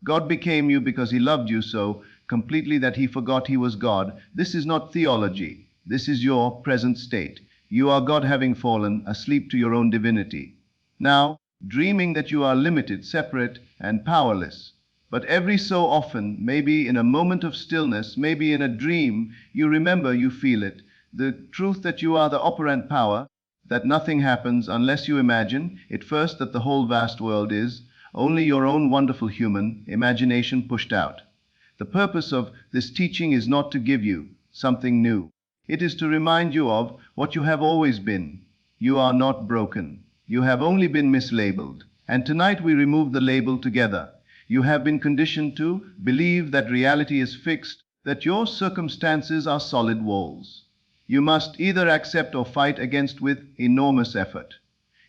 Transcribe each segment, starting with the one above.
God became you because he loved you so completely that he forgot he was God. This is not theology. This is your present state. You are God having fallen asleep to your own divinity. Now, dreaming that you are limited, separate, and powerless. But every so often, maybe in a moment of stillness, maybe in a dream, you remember, you feel it, the truth that you are the operant power, that nothing happens unless you imagine it first, that the whole vast world is only your own wonderful human imagination pushed out. The purpose of this teaching is not to give you something new. It is to remind you of what you have always been. You are not broken. You have only been mislabeled. And tonight we remove the label together. You have been conditioned to believe that reality is fixed, that your circumstances are solid walls. You must either accept or fight against with enormous effort.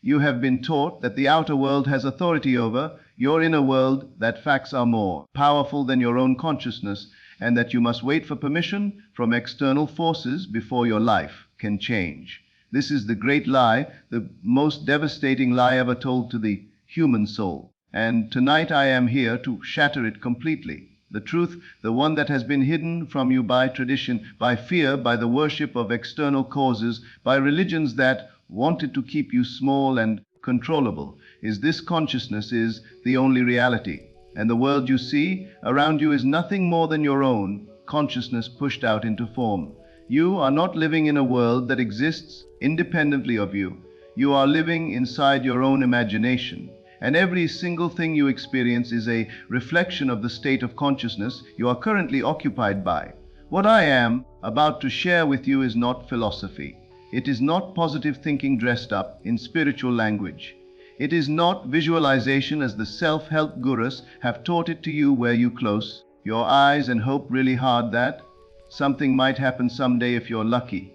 You have been taught that the outer world has authority over your inner world, that facts are more powerful than your own consciousness, and that you must wait for permission from external forces before your life can change. This is the great lie, the most devastating lie ever told to the human soul. And tonight I am here to shatter it completely. The truth, the one that has been hidden from you by tradition, by fear, by the worship of external causes, by religions that wanted to keep you small and controllable, is this: consciousness is the only reality. And the world you see around you is nothing more than your own consciousness pushed out into form. You are not living in a world that exists independently of you. You are living inside your own imagination. And every single thing you experience is a reflection of the state of consciousness you are currently occupied by. What I am about to share with you is not philosophy. It is not positive thinking dressed up in spiritual language. It is not visualization as the self-help gurus have taught it to you, where you close your eyes and hope really hard that something might happen someday if you're lucky.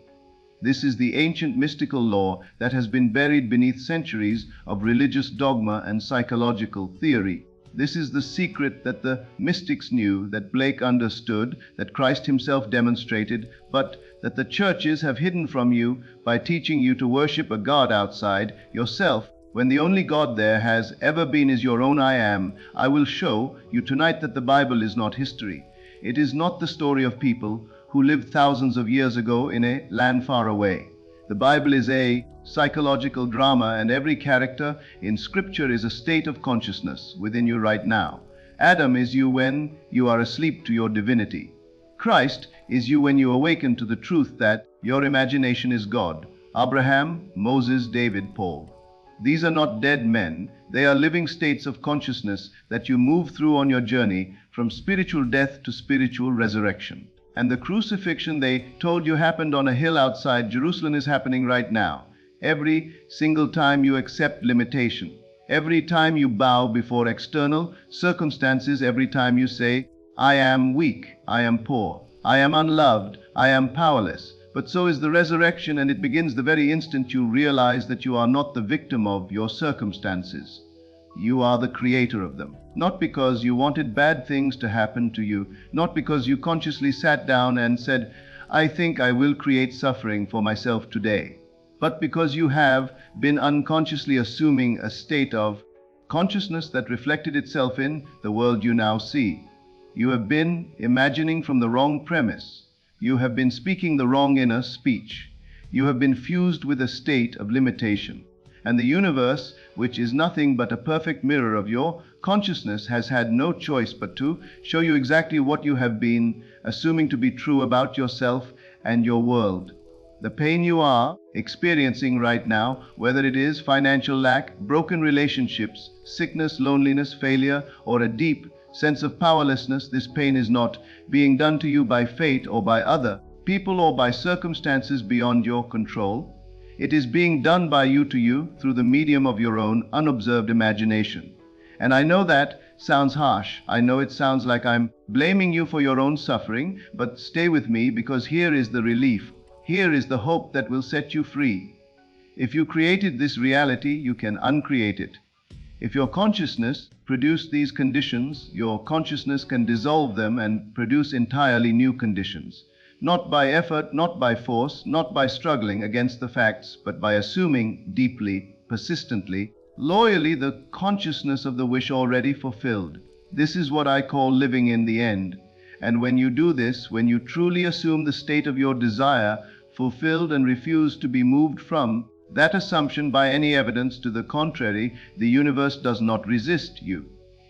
This is the ancient mystical law that has been buried beneath centuries of religious dogma and psychological theory. This is the secret that the mystics knew, that Blake understood, that Christ himself demonstrated, but that the churches have hidden from you by teaching you to worship a God outside yourself, when the only God there has ever been is your own I am. I will show you tonight that the Bible is not history. It is not the story of people who lived thousands of years ago in a land far away. The Bible is a psychological drama, and every character in Scripture is a state of consciousness within you right now. Adam is you when you are asleep to your divinity. Christ is you when you awaken to the truth that your imagination is God. Abraham, Moses, David, Paul. These are not dead men. They are living states of consciousness that you move through on your journey from spiritual death to spiritual resurrection. And the crucifixion they told you happened on a hill outside Jerusalem is happening right now. Every single time you accept limitation, every time you bow before external circumstances, every time you say, I am weak, I am poor, I am unloved, I am powerless. But so is the resurrection, and it begins the very instant you realize that you are not the victim of your circumstances. You are the creator of them. Not because you wanted bad things to happen to you, not because you consciously sat down and said, I think I will create suffering for myself today, but because you have been unconsciously assuming a state of consciousness that reflected itself in the world you now see. You have been imagining from the wrong premise. You have been speaking the wrong inner speech. You have been fused with a state of limitation. And the universe, which is nothing but a perfect mirror of your consciousness, has had no choice but to show you exactly what you have been assuming to be true about yourself and your world. The pain you are experiencing right now, whether it is financial lack, broken relationships, sickness, loneliness, failure, or a deep sense of powerlessness, this pain is not being done to you by fate or by other people or by circumstances beyond your control. It is being done by you to you through the medium of your own unobserved imagination. And I know that sounds harsh. I know it sounds like I'm blaming you for your own suffering, but stay with me, because here is the relief. Here is the hope that will set you free. If you created this reality, you can uncreate it. If your consciousness produced these conditions, your consciousness can dissolve them and produce entirely new conditions. Not by effort, not by force, not by struggling against the facts, but by assuming deeply, persistently, loyally the consciousness of the wish already fulfilled. This is what I call living in the end. And when you do this, when you truly assume the state of your desire, fulfilled and refuse to be moved from that assumption by any evidence to the contrary, the universe does not resist you.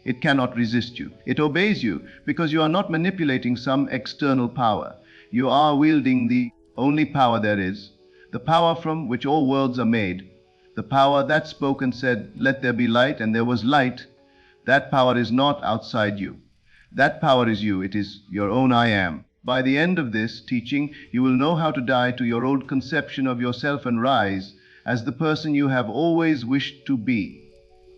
It cannot resist you. It obeys you because you are not manipulating some external power. You are wielding the only power there is, the power from which all worlds are made, the power that spoke and said, "Let there be light," and there was light. That power is not outside you. That power is you. It is your own I am. By the end of this teaching, you will know how to die to your old conception of yourself and rise as the person you have always wished to be.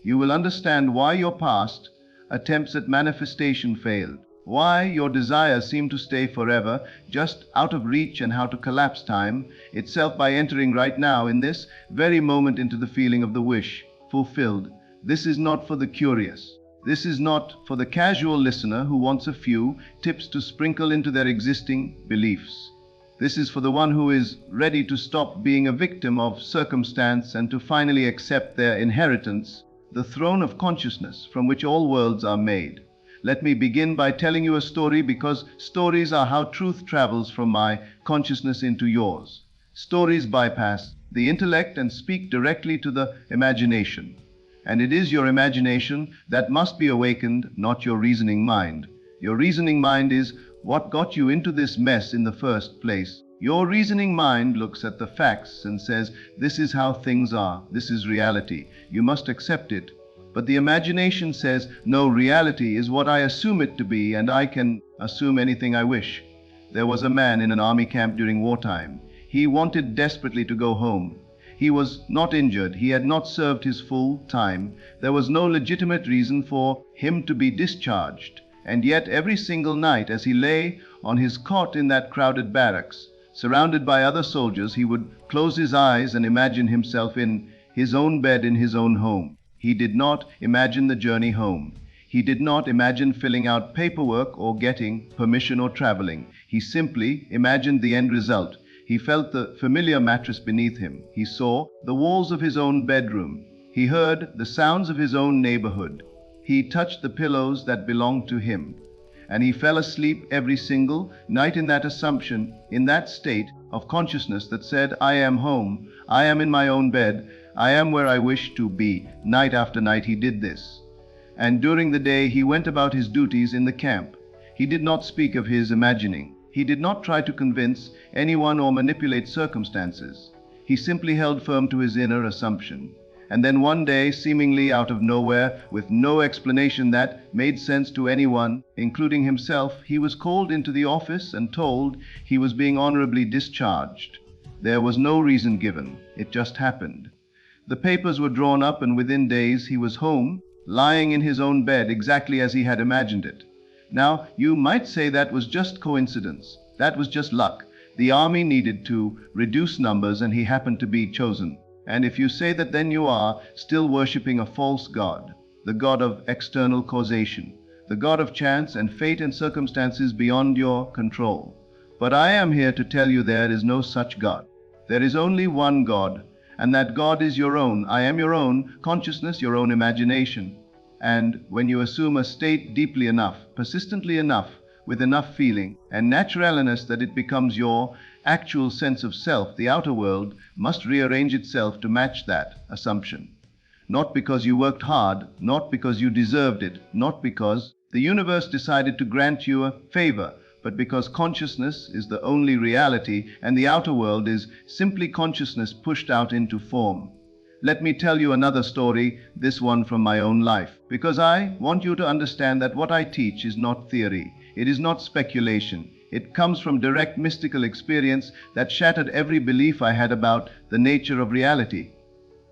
You will understand why your past attempts at manifestation failed, why your desires seem to stay forever just out of reach, and how to collapse time itself by entering right now in this very moment into the feeling of the wish fulfilled. This is not for the curious. This is not for the casual listener who wants a few tips to sprinkle into their existing beliefs. This is for the one who is ready to stop being a victim of circumstance and to finally accept their inheritance, the throne of consciousness from which all worlds are made. Let me begin by telling you a story, because stories are how truth travels from my consciousness into yours. Stories bypass the intellect and speak directly to the imagination. And it is your imagination that must be awakened, not your reasoning mind. Your reasoning mind is what got you into this mess in the first place. Your reasoning mind looks at the facts and says, "This is how things are. This is reality. You must accept it." But the imagination says, "No, reality is what I assume it to be, and I can assume anything I wish." There was a man in an army camp during wartime. He wanted desperately to go home. He was not injured. He had not served his full time. There was no legitimate reason for him to be discharged. And yet every single night, as he lay on his cot in that crowded barracks, surrounded by other soldiers, he would close his eyes and imagine himself in his own bed in his own home. He did not imagine the journey home. He did not imagine filling out paperwork or getting permission or traveling. He simply imagined the end result. He felt the familiar mattress beneath him. He saw the walls of his own bedroom. He heard the sounds of his own neighborhood. He touched the pillows that belonged to him. And he fell asleep every single night in that assumption, in that state of consciousness that said, "I am home. I am in my own bed. I am where I wish to be." Night after night he did this. And during the day he went about his duties in the camp. He did not speak of his imagining. He did not try to convince anyone or manipulate circumstances. He simply held firm to his inner assumption. And then one day, seemingly out of nowhere, with no explanation that made sense to anyone, including himself, he was called into the office and told he was being honorably discharged. There was no reason given. It just happened. The papers were drawn up, and within days he was home, lying in his own bed exactly as he had imagined it. Now, you might say that was just coincidence. That was just luck. The army needed to reduce numbers and he happened to be chosen. And if you say that, then you are still worshipping a false god, the god of external causation, the god of chance and fate and circumstances beyond your control. But I am here to tell you there is no such god. There is only one God, and that God is your own. I am your own consciousness, your own imagination. And when you assume a state deeply enough, persistently enough, with enough feeling and naturalness that it becomes your actual sense of self, the outer world must rearrange itself to match that assumption. Not because you worked hard, not because you deserved it, not because the universe decided to grant you a favor, but because consciousness is the only reality and the outer world is simply consciousness pushed out into form. Let me tell you another story, this one from my own life, because I want you to understand that what I teach is not theory. It is not speculation. It comes from direct mystical experience that shattered every belief I had about the nature of reality.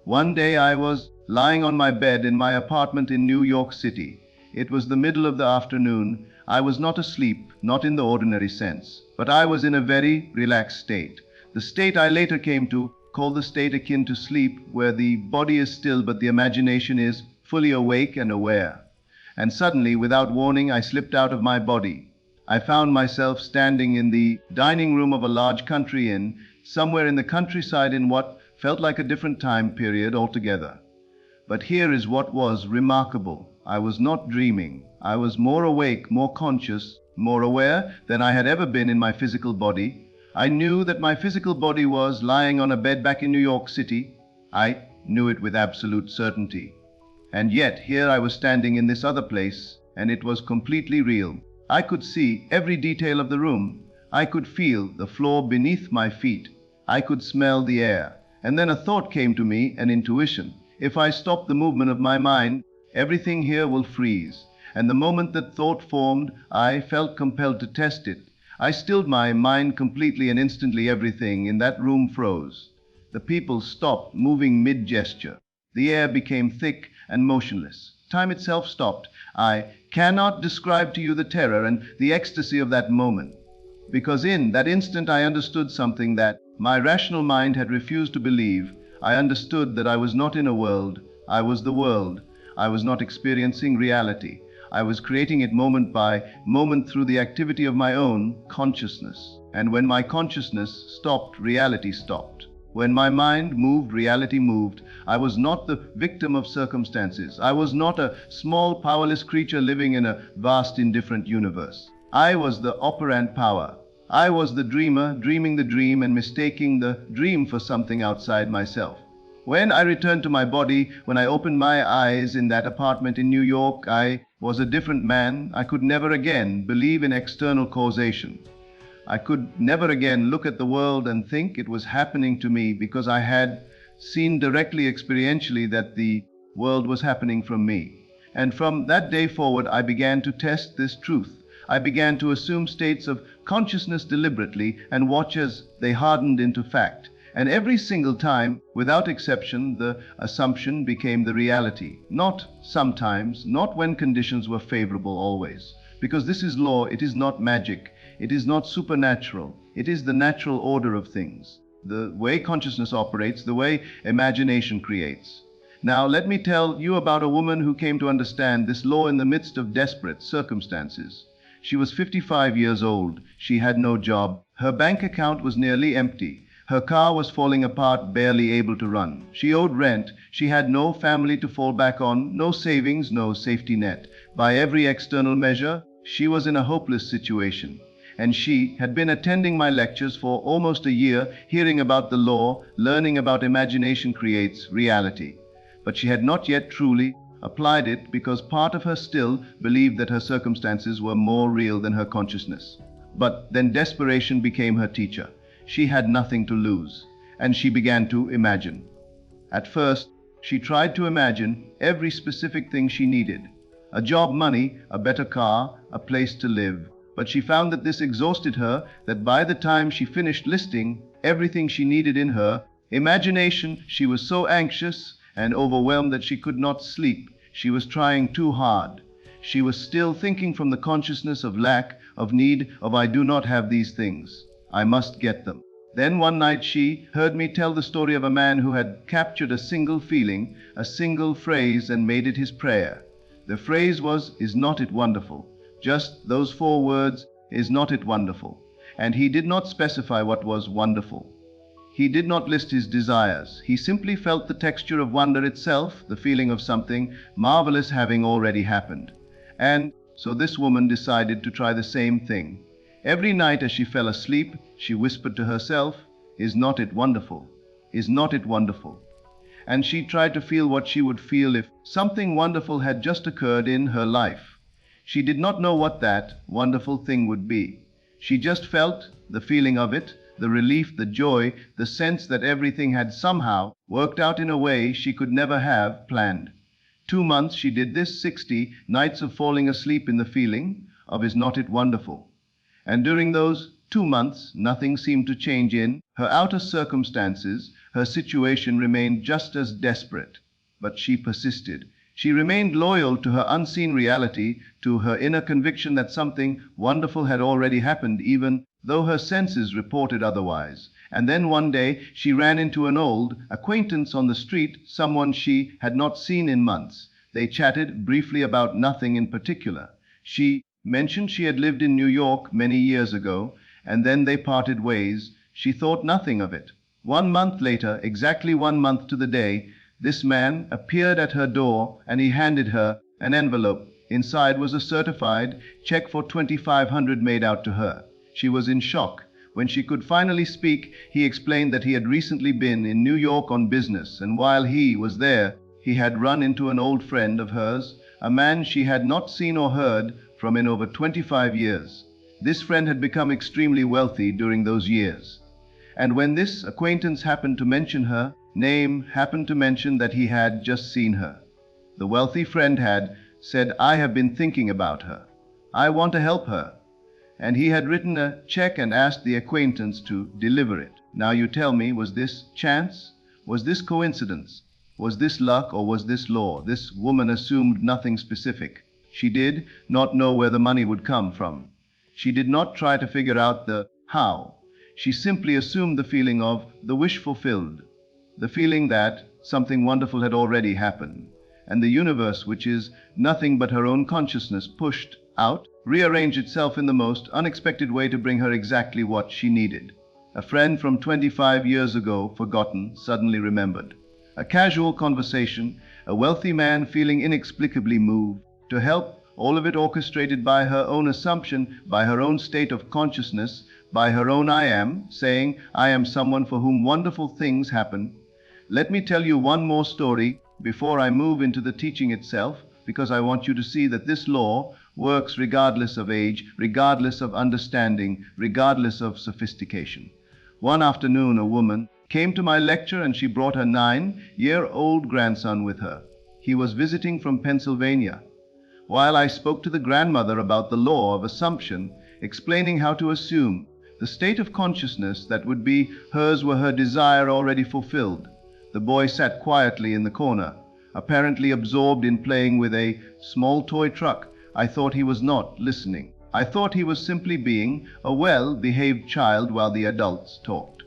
One day I was lying on my bed in my apartment in New York City. It was the middle of the afternoon. I was not asleep, not in the ordinary sense, but I was in a very relaxed state. The state I later came to call the state akin to sleep, where the body is still but the imagination is fully awake and aware. And suddenly, without warning, I slipped out of my body. I found myself standing in the dining room of a large country inn, somewhere in the countryside in what felt like a different time period altogether. But here is what was remarkable. I was not dreaming. I was more awake, more conscious, more aware than I had ever been in my physical body. I knew that my physical body was lying on a bed back in New York City. I knew it with absolute certainty. And yet, here I was standing in this other place, and it was completely real. I could see every detail of the room. I could feel the floor beneath my feet. I could smell the air. And then a thought came to me, an intuition. If I stop the movement of my mind, everything here will freeze. And the moment that thought formed, I felt compelled to test it. I stilled my mind completely, and instantly everything in that room froze. The people stopped moving mid-gesture. The air became thick and motionless. Time itself stopped. I cannot describe to you the terror and the ecstasy of that moment, because in that instant I understood something that my rational mind had refused to believe. I understood that I was not in a world. I was the world. I was not experiencing reality. I was creating it moment by moment through the activity of my own consciousness. And when my consciousness stopped, reality stopped. When my mind moved, reality moved. I was not the victim of circumstances. I was not a small, powerless creature living in a vast, indifferent universe. I was the operant power. I was the dreamer, dreaming the dream and mistaking the dream for something outside myself. When I returned to my body, when I opened my eyes in that apartment in New York, I was a different man. I could never again believe in external causation. I could never again look at the world and think it was happening to me, because I had seen directly, experientially, that the world was happening from me. And from that day forward, I began to test this truth. I began to assume states of consciousness deliberately and watch as they hardened into fact. And every single time, without exception, the assumption became the reality. Not sometimes, not when conditions were favorable always. Because this is law, it is not magic. It is not supernatural. It is the natural order of things. The way consciousness operates, the way imagination creates. Now, let me tell you about a woman who came to understand this law in the midst of desperate circumstances. She was 55 years old. She had no job. Her bank account was nearly empty. Her car was falling apart, barely able to run. She owed rent. She had no family to fall back on, no savings, no safety net. By every external measure, she was in a hopeless situation. And she had been attending my lectures for almost a year, hearing about the law, learning about imagination creates reality. But she had not yet truly applied it, because part of her still believed that her circumstances were more real than her consciousness. But then desperation became her teacher. She had nothing to lose, and she began to imagine. At first, she tried to imagine every specific thing she needed: a job, money, a better car, a place to live. But she found that this exhausted her, that by the time she finished listing everything she needed in her imagination, she was so anxious and overwhelmed that she could not sleep. She was trying too hard. She was still thinking from the consciousness of lack, of need, of I do not have these things. I must get them. Then one night she heard me tell the story of a man who had captured a single feeling, a single phrase, and made it his prayer. The phrase was, "Is not it wonderful?" Just those 4 words, "Is not it wonderful?" And he did not specify what was wonderful. He did not list his desires. He simply felt the texture of wonder itself, the feeling of something marvelous having already happened. And so this woman decided to try the same thing. Every night as she fell asleep, she whispered to herself, "Is not it wonderful? Is not it wonderful?" And she tried to feel what she would feel if something wonderful had just occurred in her life. She did not know what that wonderful thing would be. She just felt the feeling of it, the relief, the joy, the sense that everything had somehow worked out in a way she could never have planned. 2 months she did this, 60 nights of falling asleep in the feeling of "Is not it wonderful?" And during those 2 months, nothing seemed to change in her outer circumstances. Her situation remained just as desperate. But she persisted. She remained loyal to her unseen reality, to her inner conviction that something wonderful had already happened, even though her senses reported otherwise. And then one day she ran into an old acquaintance on the street, someone she had not seen in months. They chatted briefly about nothing in particular. She mentioned she had lived in New York many years ago, and then they parted ways. She thought nothing of it. 1 month later, exactly 1 month to the day, this man appeared at her door, and he handed her an envelope. Inside was a certified check for $2,500 made out to her. She was in shock. When she could finally speak, he explained that he had recently been in New York on business, and while he was there, he had run into an old friend of hers, a man she had not seen or heard from in over 25 years. This friend had become extremely wealthy during those years. And when this acquaintance happened to mention her name, happened to mention that he had just seen her, the wealthy friend had said, "I have been thinking about her. I want to help her." And he had written a check and asked the acquaintance to deliver it. Now you tell me, was this chance? Was this coincidence? Was this luck, or was this law? This woman assumed nothing specific. She did not know where the money would come from. She did not try to figure out the how. She simply assumed the feeling of the wish fulfilled, the feeling that something wonderful had already happened, and the universe, which is nothing but her own consciousness, pushed out, rearranged itself in the most unexpected way to bring her exactly what she needed. A friend from 25 years ago, forgotten, suddenly remembered. A casual conversation, a wealthy man feeling inexplicably moved to help, all of it orchestrated by her own assumption, by her own state of consciousness, by her own I am, saying, "I am someone for whom wonderful things happen." Let me tell you one more story before I move into the teaching itself, because I want you to see that this law works regardless of age, regardless of understanding, regardless of sophistication. One afternoon, a woman came to my lecture, and she brought her 9-year-old grandson with her. He was visiting from Pennsylvania. While I spoke to the grandmother about the law of assumption, explaining how to assume the state of consciousness that would be hers were her desire already fulfilled, the boy sat quietly in the corner, apparently absorbed in playing with a small toy truck. I thought he was not listening. I thought he was simply being a well-behaved child while the adults talked.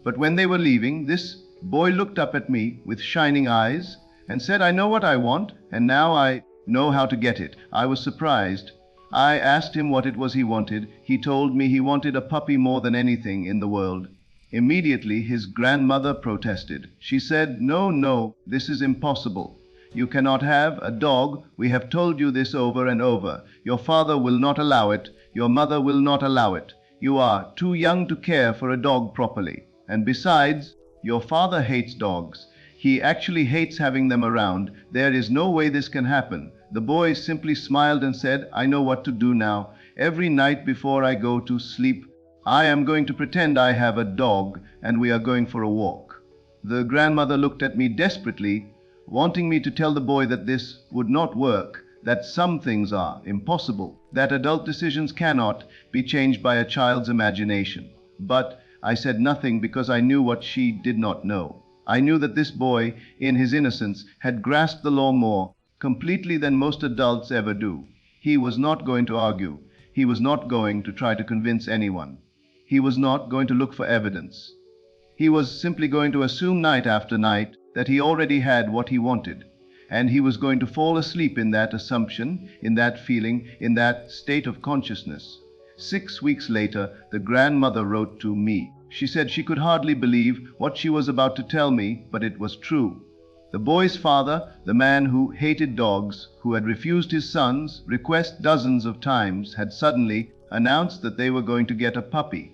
But when they were leaving, this boy looked up at me with shining eyes and said, "I know what I want, and now I know how to get it." I was surprised. I asked him what it was he wanted. He told me he wanted a puppy more than anything in the world. Immediately, his grandmother protested. She said, "No, no, this is impossible. You cannot have a dog. We have told you this over and over. Your father will not allow it. Your mother will not allow it. You are too young to care for a dog properly. And besides, your father hates dogs. He actually hates having them around. There is no way this can happen." The boy simply smiled and said, "I know what to do now. Every night before I go to sleep, I am going to pretend I have a dog, and we are going for a walk." The grandmother looked at me desperately, wanting me to tell the boy that this would not work, that some things are impossible, that adult decisions cannot be changed by a child's imagination. But I said nothing, because I knew what she did not know. I knew that this boy, in his innocence, had grasped the law more completely than most adults ever do. He was not going to argue. He was not going to try to convince anyone. He was not going to look for evidence. He was simply going to assume night after night that he already had what he wanted, and he was going to fall asleep in that assumption, in that feeling, in that state of consciousness. 6 weeks later, the grandmother wrote to me. She said she could hardly believe what she was about to tell me, but it was true. The boy's father, the man who hated dogs, who had refused his son's request dozens of times, had suddenly announced that they were going to get a puppy.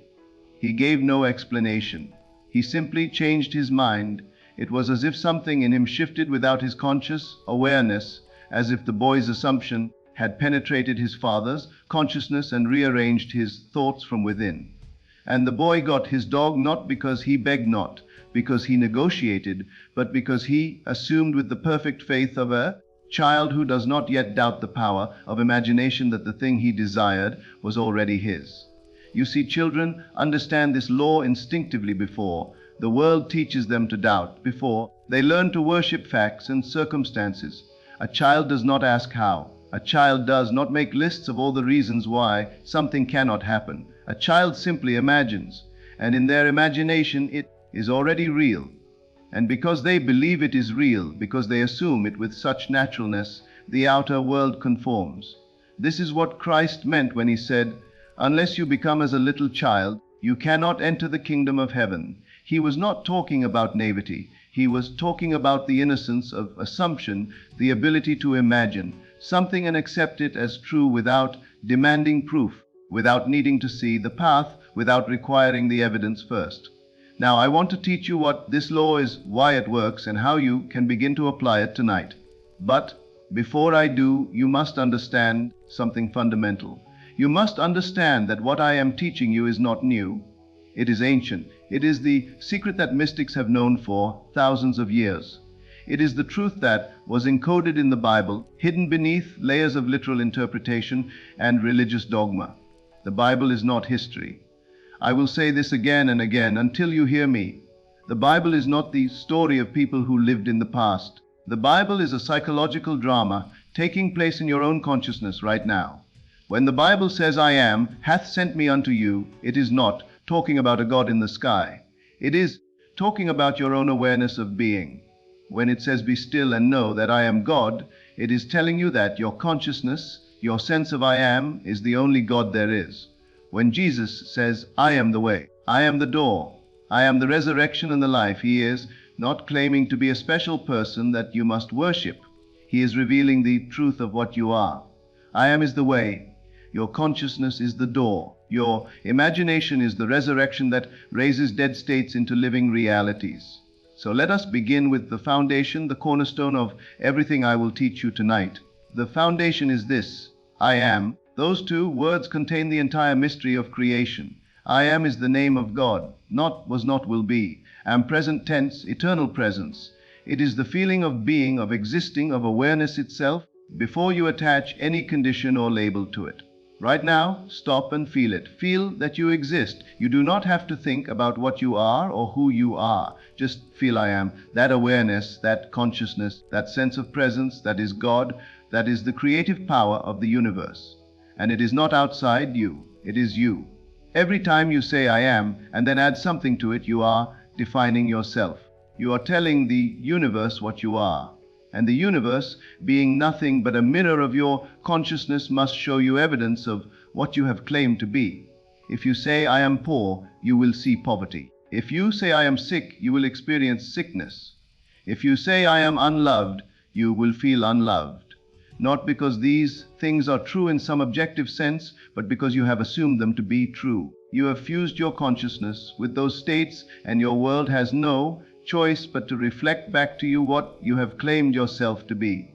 He gave no explanation. He simply changed his mind. It was as if something in him shifted without his conscious awareness, as if the boy's assumption had penetrated his father's consciousness and rearranged his thoughts from within. And the boy got his dog not because he begged, not because he negotiated, but because he assumed with the perfect faith of a child who does not yet doubt the power of imagination that the thing he desired was already his. You see, children understand this law instinctively before the world teaches them to doubt, before they learn to worship facts and circumstances. A child does not ask how. A child does not make lists of all the reasons why something cannot happen. A child simply imagines, and in their imagination it is already real. And because they believe it is real, because they assume it with such naturalness, the outer world conforms. This is what Christ meant when he said, "Unless you become as a little child, you cannot enter the kingdom of heaven." He was not talking about naivety. He was talking about the innocence of assumption, the ability to imagine, something and accept it as true without demanding proof, without needing to see the path, without requiring the evidence first. Now, I want to teach you what this law is, why it works, and how you can begin to apply it tonight. But before I do, you must understand something fundamental. You must understand that what I am teaching you is not new. It is ancient. It is the secret that mystics have known for thousands of years. It is the truth that was encoded in the Bible, hidden beneath layers of literal interpretation and religious dogma. The Bible is not history. I will say this again and again until you hear me. The Bible is not the story of people who lived in the past. The Bible is a psychological drama taking place in your own consciousness right now. When the Bible says, "I am, hath sent me unto you," it is not talking about a God in the sky. It is talking about your own awareness of being. When it says, "Be still and know that I am God," it is telling you that your consciousness, your sense of I am, is the only God there is. When Jesus says, "I am the way, I am the door, I am the resurrection and the life," he is not claiming to be a special person that you must worship. He is revealing the truth of what you are. I am is the way. Your consciousness is the door. Your imagination is the resurrection that raises dead states into living realities. So let us begin with the foundation, the cornerstone of everything I will teach you tonight. The foundation is this: I am. Those two words contain the entire mystery of creation. I am is the name of God. Not, was not, will be. Am present tense, eternal presence. It is the feeling of being, of existing, of awareness itself, before you attach any condition or label to it. Right now, stop and feel it. Feel that you exist. You do not have to think about what you are or who you are. Just feel I am. That awareness, that consciousness, that sense of presence, that is God, that is the creative power of the universe. And it is not outside you, it is you. Every time you say I am and then add something to it, you are defining yourself. You are telling the universe what you are. And the universe, being nothing but a mirror of your consciousness, must show you evidence of what you have claimed to be. If you say I am poor, you will see poverty. If you say I am sick, you will experience sickness. If you say I am unloved, you will feel unloved. Not because these things are true in some objective sense, but because you have assumed them to be true. You have fused your consciousness with those states, and your world has no choice but to reflect back to you what you have claimed yourself to be.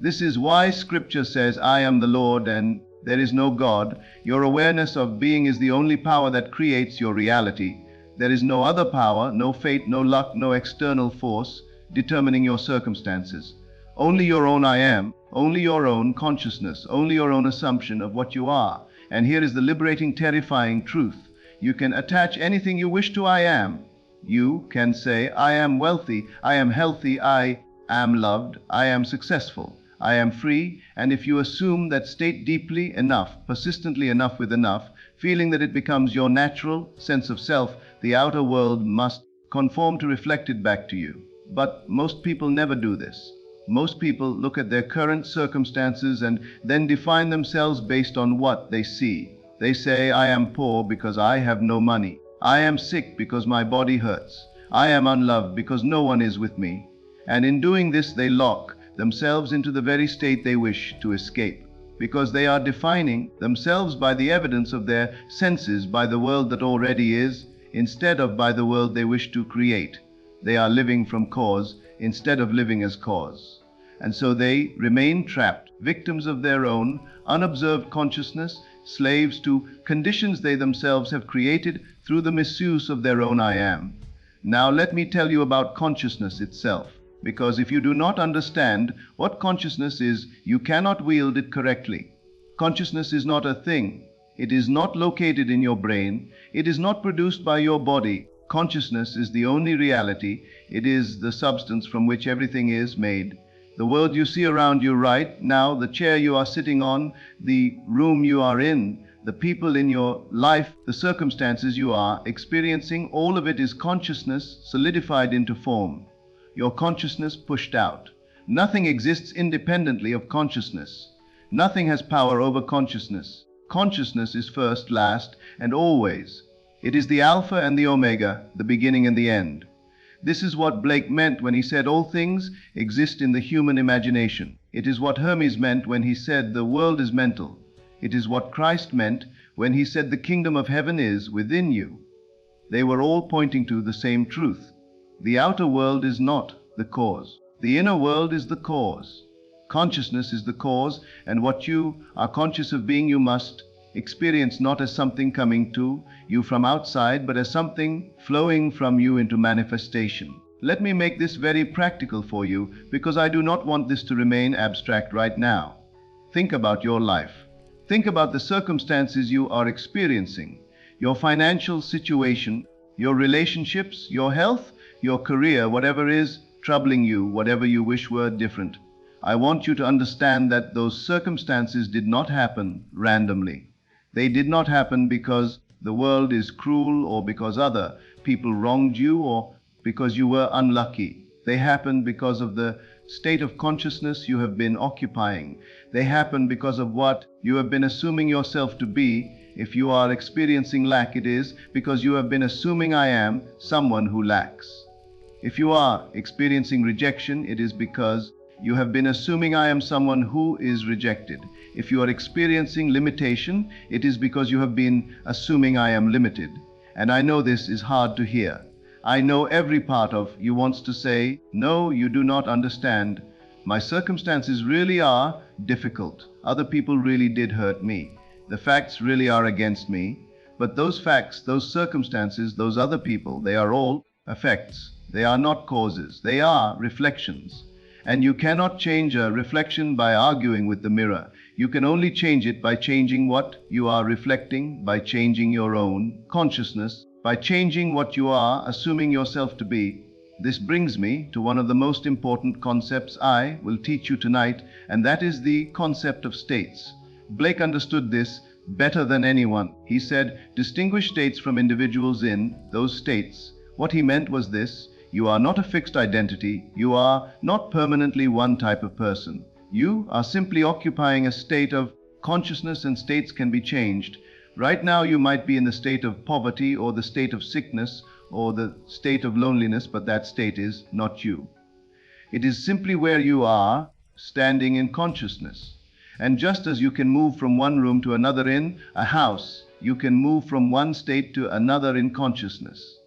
This is why Scripture says, "I am the Lord and there is no God." Your awareness of being is the only power that creates your reality. There is no other power, no fate, no luck, no external force determining your circumstances. Only your own I am, only your own consciousness, only your own assumption of what you are. And here is the liberating, terrifying truth. You can attach anything you wish to I am. You can say, I am wealthy, I am healthy, I am loved, I am successful, I am free. And if you assume that state deeply enough, persistently enough with enough, feeling that it becomes your natural sense of self, the outer world must conform to reflect it back to you. But most people never do this. Most people look at their current circumstances and then define themselves based on what they see. They say, I am poor because I have no money. I am sick because my body hurts. I am unloved because no one is with me. And in doing this, they lock themselves into the very state they wish to escape, because they are defining themselves by the evidence of their senses, by the world that already is, instead of by the world they wish to create. They are living from cause instead of living as cause. And so they remain trapped, victims of their own unobserved consciousness, slaves to conditions they themselves have created through the misuse of their own I am. Now let me tell you about consciousness itself, because if you do not understand what consciousness is, you cannot wield it correctly. Consciousness is not a thing. It is not located in your brain. It is not produced by your body. Consciousness is the only reality. It is the substance from which everything is made. The world you see around you right now, the chair you are sitting on, the room you are in, the people in your life, the circumstances you are experiencing, all of it is consciousness solidified into form. Your consciousness pushed out. Nothing exists independently of consciousness. Nothing has power over consciousness. Consciousness is first, last, and always. It is the Alpha and the Omega, the beginning and the end. This is what Blake meant when he said all things exist in the human imagination. It is what Hermes meant when he said the world is mental. It is what Christ meant when he said the kingdom of heaven is within you. They were all pointing to the same truth. The outer world is not the cause. The inner world is the cause. Consciousness is the cause, and what you are conscious of being you must experience not as something coming to you from outside, but as something flowing from you into manifestation. Let me make this very practical for you, because I do not want this to remain abstract right now. Think about your life. Think about the circumstances you are experiencing, your financial situation, your relationships, your health, your career, whatever is troubling you, whatever you wish were different. I want you to understand that those circumstances did not happen randomly. They did not happen because the world is cruel or because other people wronged you or because you were unlucky. They happened because of the state of consciousness you have been occupying. They happen because of what you have been assuming yourself to be. If you are experiencing lack, it is because you have been assuming I am someone who lacks. If you are experiencing rejection, it is because you have been assuming I am someone who is rejected. If you are experiencing limitation, it is because you have been assuming I am limited. And I know this is hard to hear. I know every part of you wants to say, no, you do not understand. My circumstances really are difficult. Other people really did hurt me. The facts really are against me. But those facts, those circumstances, those other people, they are all effects. They are not causes. They are reflections. And you cannot change a reflection by arguing with the mirror. You can only change it by changing what you are reflecting, by changing your own consciousness, by changing what you are assuming yourself to be. This brings me to one of the most important concepts I will teach you tonight, and that is the concept of states. Blake understood this better than anyone. He said, distinguish states from individuals in those states. What he meant was this: you are not a fixed identity. You are not permanently one type of person. You are simply occupying a state of consciousness, and states can be changed. Right now you might be in the state of poverty or the state of sickness or the state of loneliness, but that state is not you. It is simply where you are standing in consciousness. And just as you can move from one room to another in a house, you can move from one state to another in consciousness.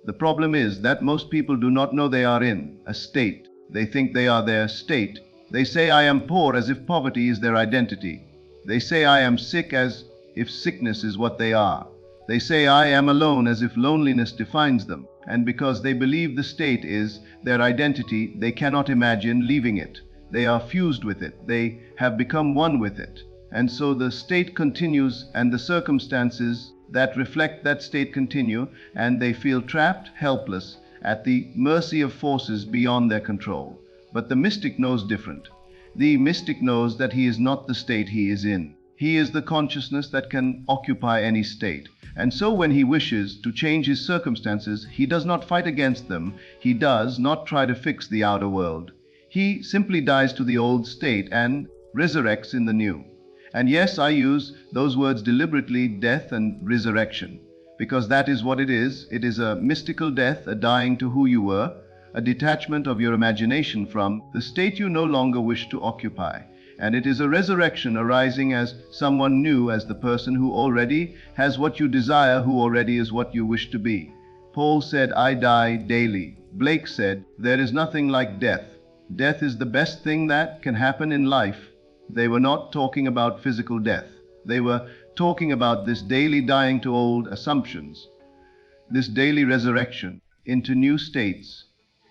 The problem is that most people do not know they are in a state. They think they are their state. They say I am poor as if poverty is their identity. They say I am sick as if sickness is what they are. They say I am alone as if loneliness defines them. And because they believe the state is their identity, they cannot imagine leaving it. They are fused with it. They have become one with it. And so the state continues, and the circumstances that reflect that state continue, and they feel trapped, helpless, at the mercy of forces beyond their control. But the mystic knows different. The mystic knows that he is not the state he is in. He is the consciousness that can occupy any state. And so when he wishes to change his circumstances, he does not fight against them. He does not try to fix the outer world. He simply dies to the old state and resurrects in the new. And yes, I use those words deliberately, death and resurrection, because that is what it is. It is a mystical death, a dying to who you were, a detachment of your imagination from the state you no longer wish to occupy. And it is a resurrection arising as someone new, as the person who already has what you desire, who already is what you wish to be. Paul said, I die daily. Blake said, there is nothing like death. Death is the best thing that can happen in life. They were not talking about physical death. They were talking about this daily dying to old assumptions, this daily resurrection into new states.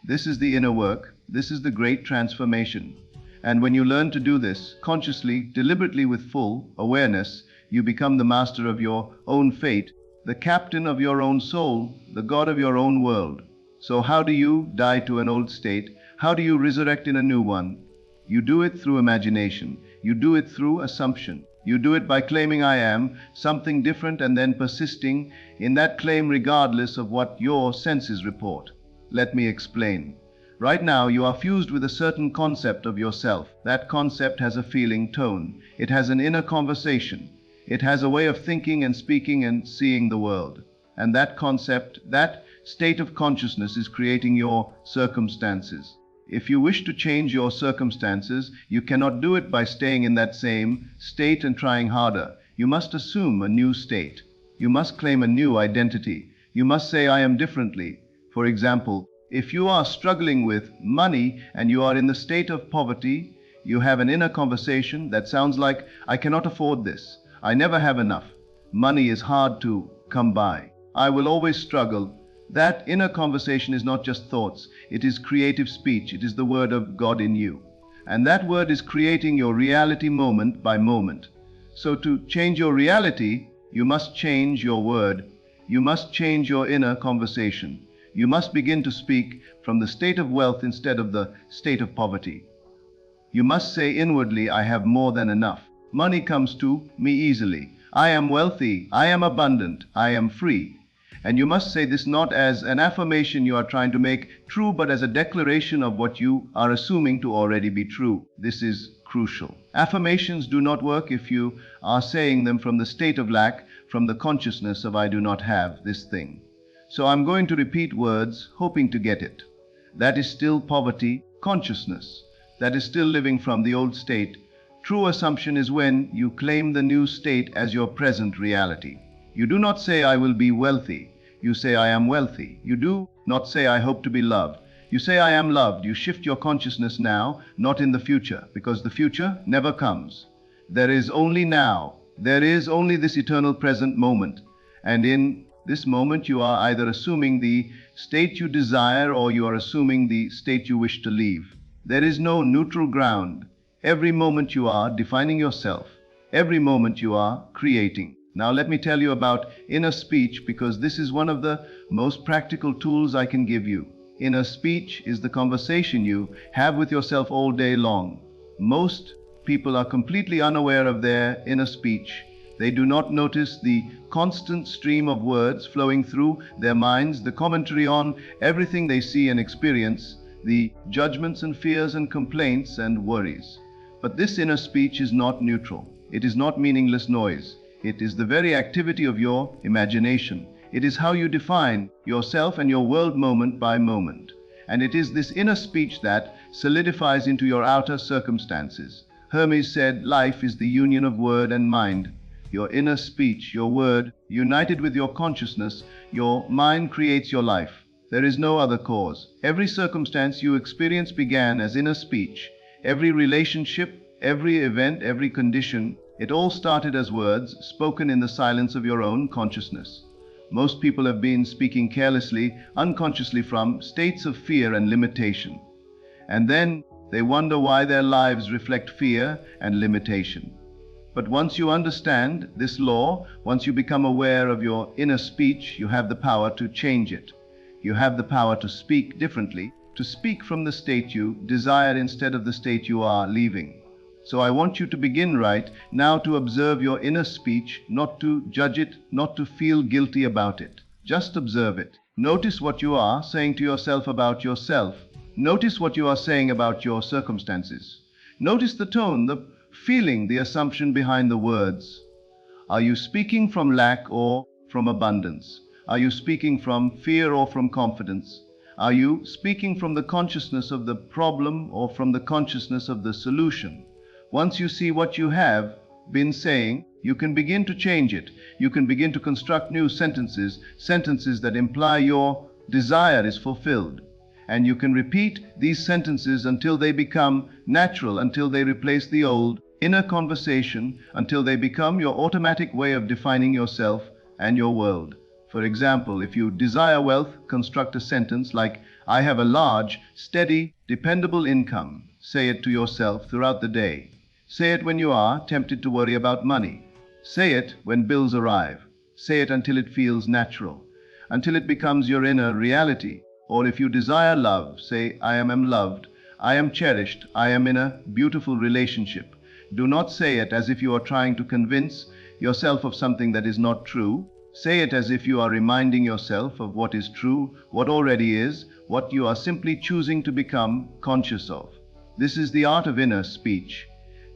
This is the inner work. This is the great transformation. And when you learn to do this consciously, deliberately, with full awareness, you become the master of your own fate, the captain of your own soul, the God of your own world. So how do you die to an old state? How do you resurrect in a new one? You do it through imagination. You do it through assumption. You do it by claiming I am something different and then persisting in that claim regardless of what your senses report. Let me explain. Right now you are fused with a certain concept of yourself. That concept has a feeling tone. It has an inner conversation. It has a way of thinking and speaking and seeing the world. And that concept, that state of consciousness, is creating your circumstances. If you wish to change your circumstances, you cannot do it by staying in that same state and trying harder. You must assume a new state. You must claim a new identity. You must say, I am differently. For example, if you are struggling with money and you are in the state of poverty, you have an inner conversation that sounds like, I cannot afford this. I never have enough. Money is hard to come by. I will always struggle. That inner conversation is not just thoughts. It is creative speech. It is the word of God in you. And that word is creating your reality moment by moment. So to change your reality, you must change your word. You must change your inner conversation. You must begin to speak from the state of wealth instead of the state of poverty. You must say inwardly, I have more than enough. Money comes to me easily. I am wealthy. I am abundant. I am free. And you must say this not as an affirmation you are trying to make true, but as a declaration of what you are assuming to already be true. This is crucial. Affirmations do not work if you are saying them from the state of lack, from the consciousness of I do not have this thing. So I'm going to repeat words, hoping to get it. That is still poverty, consciousness. That is still living from the old state. True assumption is when you claim the new state as your present reality. You do not say, I will be wealthy. You say, I am wealthy. You do not say, I hope to be loved. You say, I am loved. You shift your consciousness now, not in the future, because the future never comes. There is only now. There is only this eternal present moment. And in this moment, you are either assuming the state you desire or you are assuming the state you wish to leave. There is no neutral ground. Every moment you are defining yourself. Every moment you are creating. Now let me tell you about inner speech, because this is one of the most practical tools I can give you. Inner speech is the conversation you have with yourself all day long. Most people are completely unaware of their inner speech. They do not notice the constant stream of words flowing through their minds, the commentary on everything they see and experience, the judgments and fears and complaints and worries. But this inner speech is not neutral. It is not meaningless noise. It is the very activity of your imagination. It is how you define yourself and your world moment by moment. And it is this inner speech that solidifies into your outer circumstances. Hermes said, life is the union of word and mind. Your inner speech, your word, united with your consciousness, your mind creates your life. There is no other cause. Every circumstance you experience began as inner speech. Every relationship, every event, every condition, it all started as words spoken in the silence of your own consciousness. Most people have been speaking carelessly, unconsciously from states of fear and limitation. And then they wonder why their lives reflect fear and limitation. But once you understand this law, once you become aware of your inner speech, you have the power to change it. You have the power to speak differently, to speak from the state you desire instead of the state you are leaving. So I want you to begin right now to observe your inner speech, not to judge it, not to feel guilty about it. Just observe it. Notice what you are saying to yourself about yourself. Notice what you are saying about your circumstances. Notice the tone, the feeling, the assumption behind the words. Are you speaking from lack or from abundance? Are you speaking from fear or from confidence? Are you speaking from the consciousness of the problem or from the consciousness of the solution? Once you see what you have been saying, you can begin to change it. You can begin to construct new sentences, sentences that imply your desire is fulfilled. And you can repeat these sentences until they become natural, until they replace the old inner conversation, until they become your automatic way of defining yourself and your world. For example, if you desire wealth, construct a sentence like, I have a large, steady, dependable income. Say it to yourself throughout the day. Say it when you are tempted to worry about money. Say it when bills arrive. Say it until it feels natural, until it becomes your inner reality. Or if you desire love, say, I am loved, I am cherished, I am in a beautiful relationship. Do not say it as if you are trying to convince yourself of something that is not true. Say it as if you are reminding yourself of what is true, what already is, what you are simply choosing to become conscious of. This is the art of inner speech.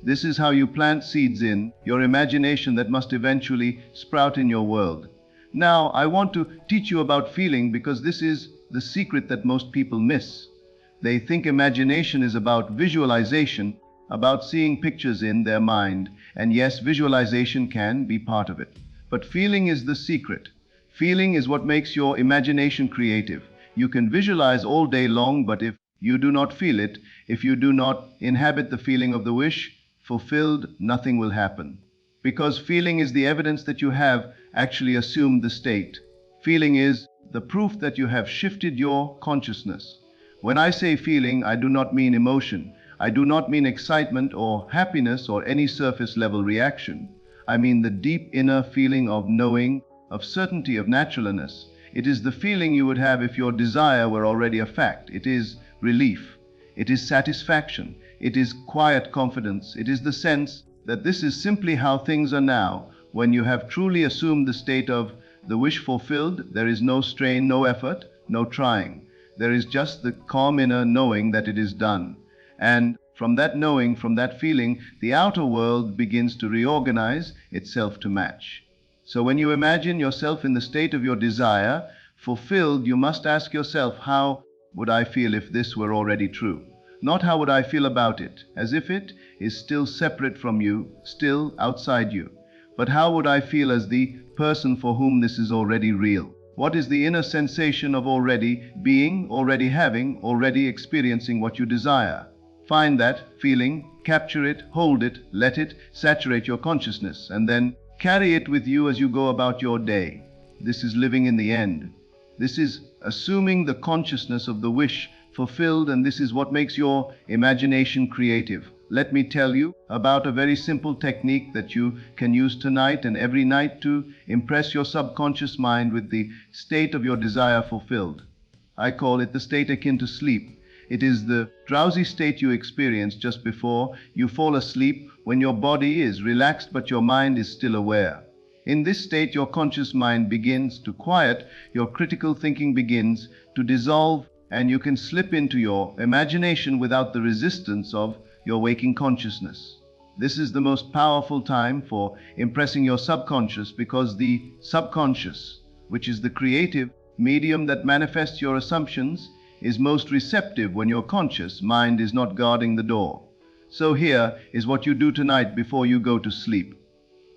This is how you plant seeds in your imagination that must eventually sprout in your world. Now, I want to teach you about feeling, because this is the secret that most people miss. They think imagination is about visualization, about seeing pictures in their mind, and yes, visualization can be part of it. But feeling is the secret. Feeling is what makes your imagination creative. You can visualize all day long, but if you do not feel it, if you do not inhabit the feeling of the wish fulfilled, nothing will happen. Because feeling is the evidence that you have actually assumed the state. Feeling is the proof that you have shifted your consciousness. When I say feeling, I do not mean emotion. I do not mean excitement or happiness or any surface level reaction. I mean the deep inner feeling of knowing, of certainty, of naturalness. It is the feeling you would have if your desire were already a fact. It is relief. It is satisfaction. It is quiet confidence. It is the sense that this is simply how things are now. When you have truly assumed the state of the wish fulfilled, there is no strain, no effort, no trying. There is just the calm inner knowing that it is done. And from that knowing, from that feeling, the outer world begins to reorganize itself to match. So when you imagine yourself in the state of your desire fulfilled, you must ask yourself, how would I feel if this were already true? Not how would I feel about it, as if it is still separate from you, still outside you, but how would I feel as the person for whom this is already real? What is the inner sensation of already being, already having, already experiencing what you desire? Find that feeling, capture it, hold it, let it saturate your consciousness, and then carry it with you as you go about your day. This is living in the end. This is assuming the consciousness of the wish fulfilled, and this is what makes your imagination creative. Let me tell you about a very simple technique that you can use tonight and every night to impress your subconscious mind with the state of your desire fulfilled. I call it the state akin to sleep. It is the drowsy state you experience just before you fall asleep, when your body is relaxed but your mind is still aware. In this state, your conscious mind begins to quiet, your critical thinking begins to dissolve, and you can slip into your imagination without the resistance of your waking consciousness. This is the most powerful time for impressing your subconscious, because the subconscious, which is the creative medium that manifests your assumptions, is most receptive when your conscious mind is not guarding the door. So here is what you do tonight before you go to sleep.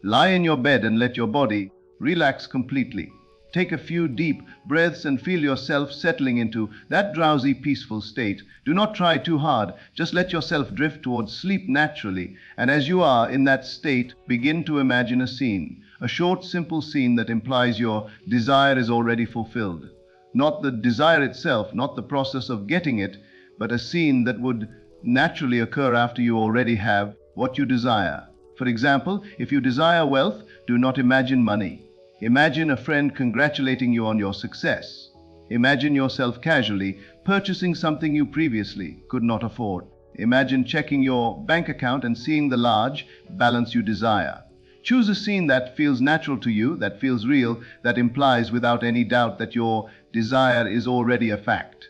Lie in your bed and let your body relax completely. Take a few deep breaths and feel yourself settling into that drowsy, peaceful state. Do not try too hard. Just let yourself drift towards sleep naturally. And as you are in that state, begin to imagine a scene. A short, simple scene that implies your desire is already fulfilled. Not the desire itself, not the process of getting it, but a scene that would naturally occur after you already have what you desire. For example, if you desire wealth, do not imagine money. Imagine a friend congratulating you on your success. Imagine yourself casually purchasing something you previously could not afford. Imagine checking your bank account and seeing the large balance you desire. Choose a scene that feels natural to you, that feels real, that implies without any doubt that your desire is already a fact.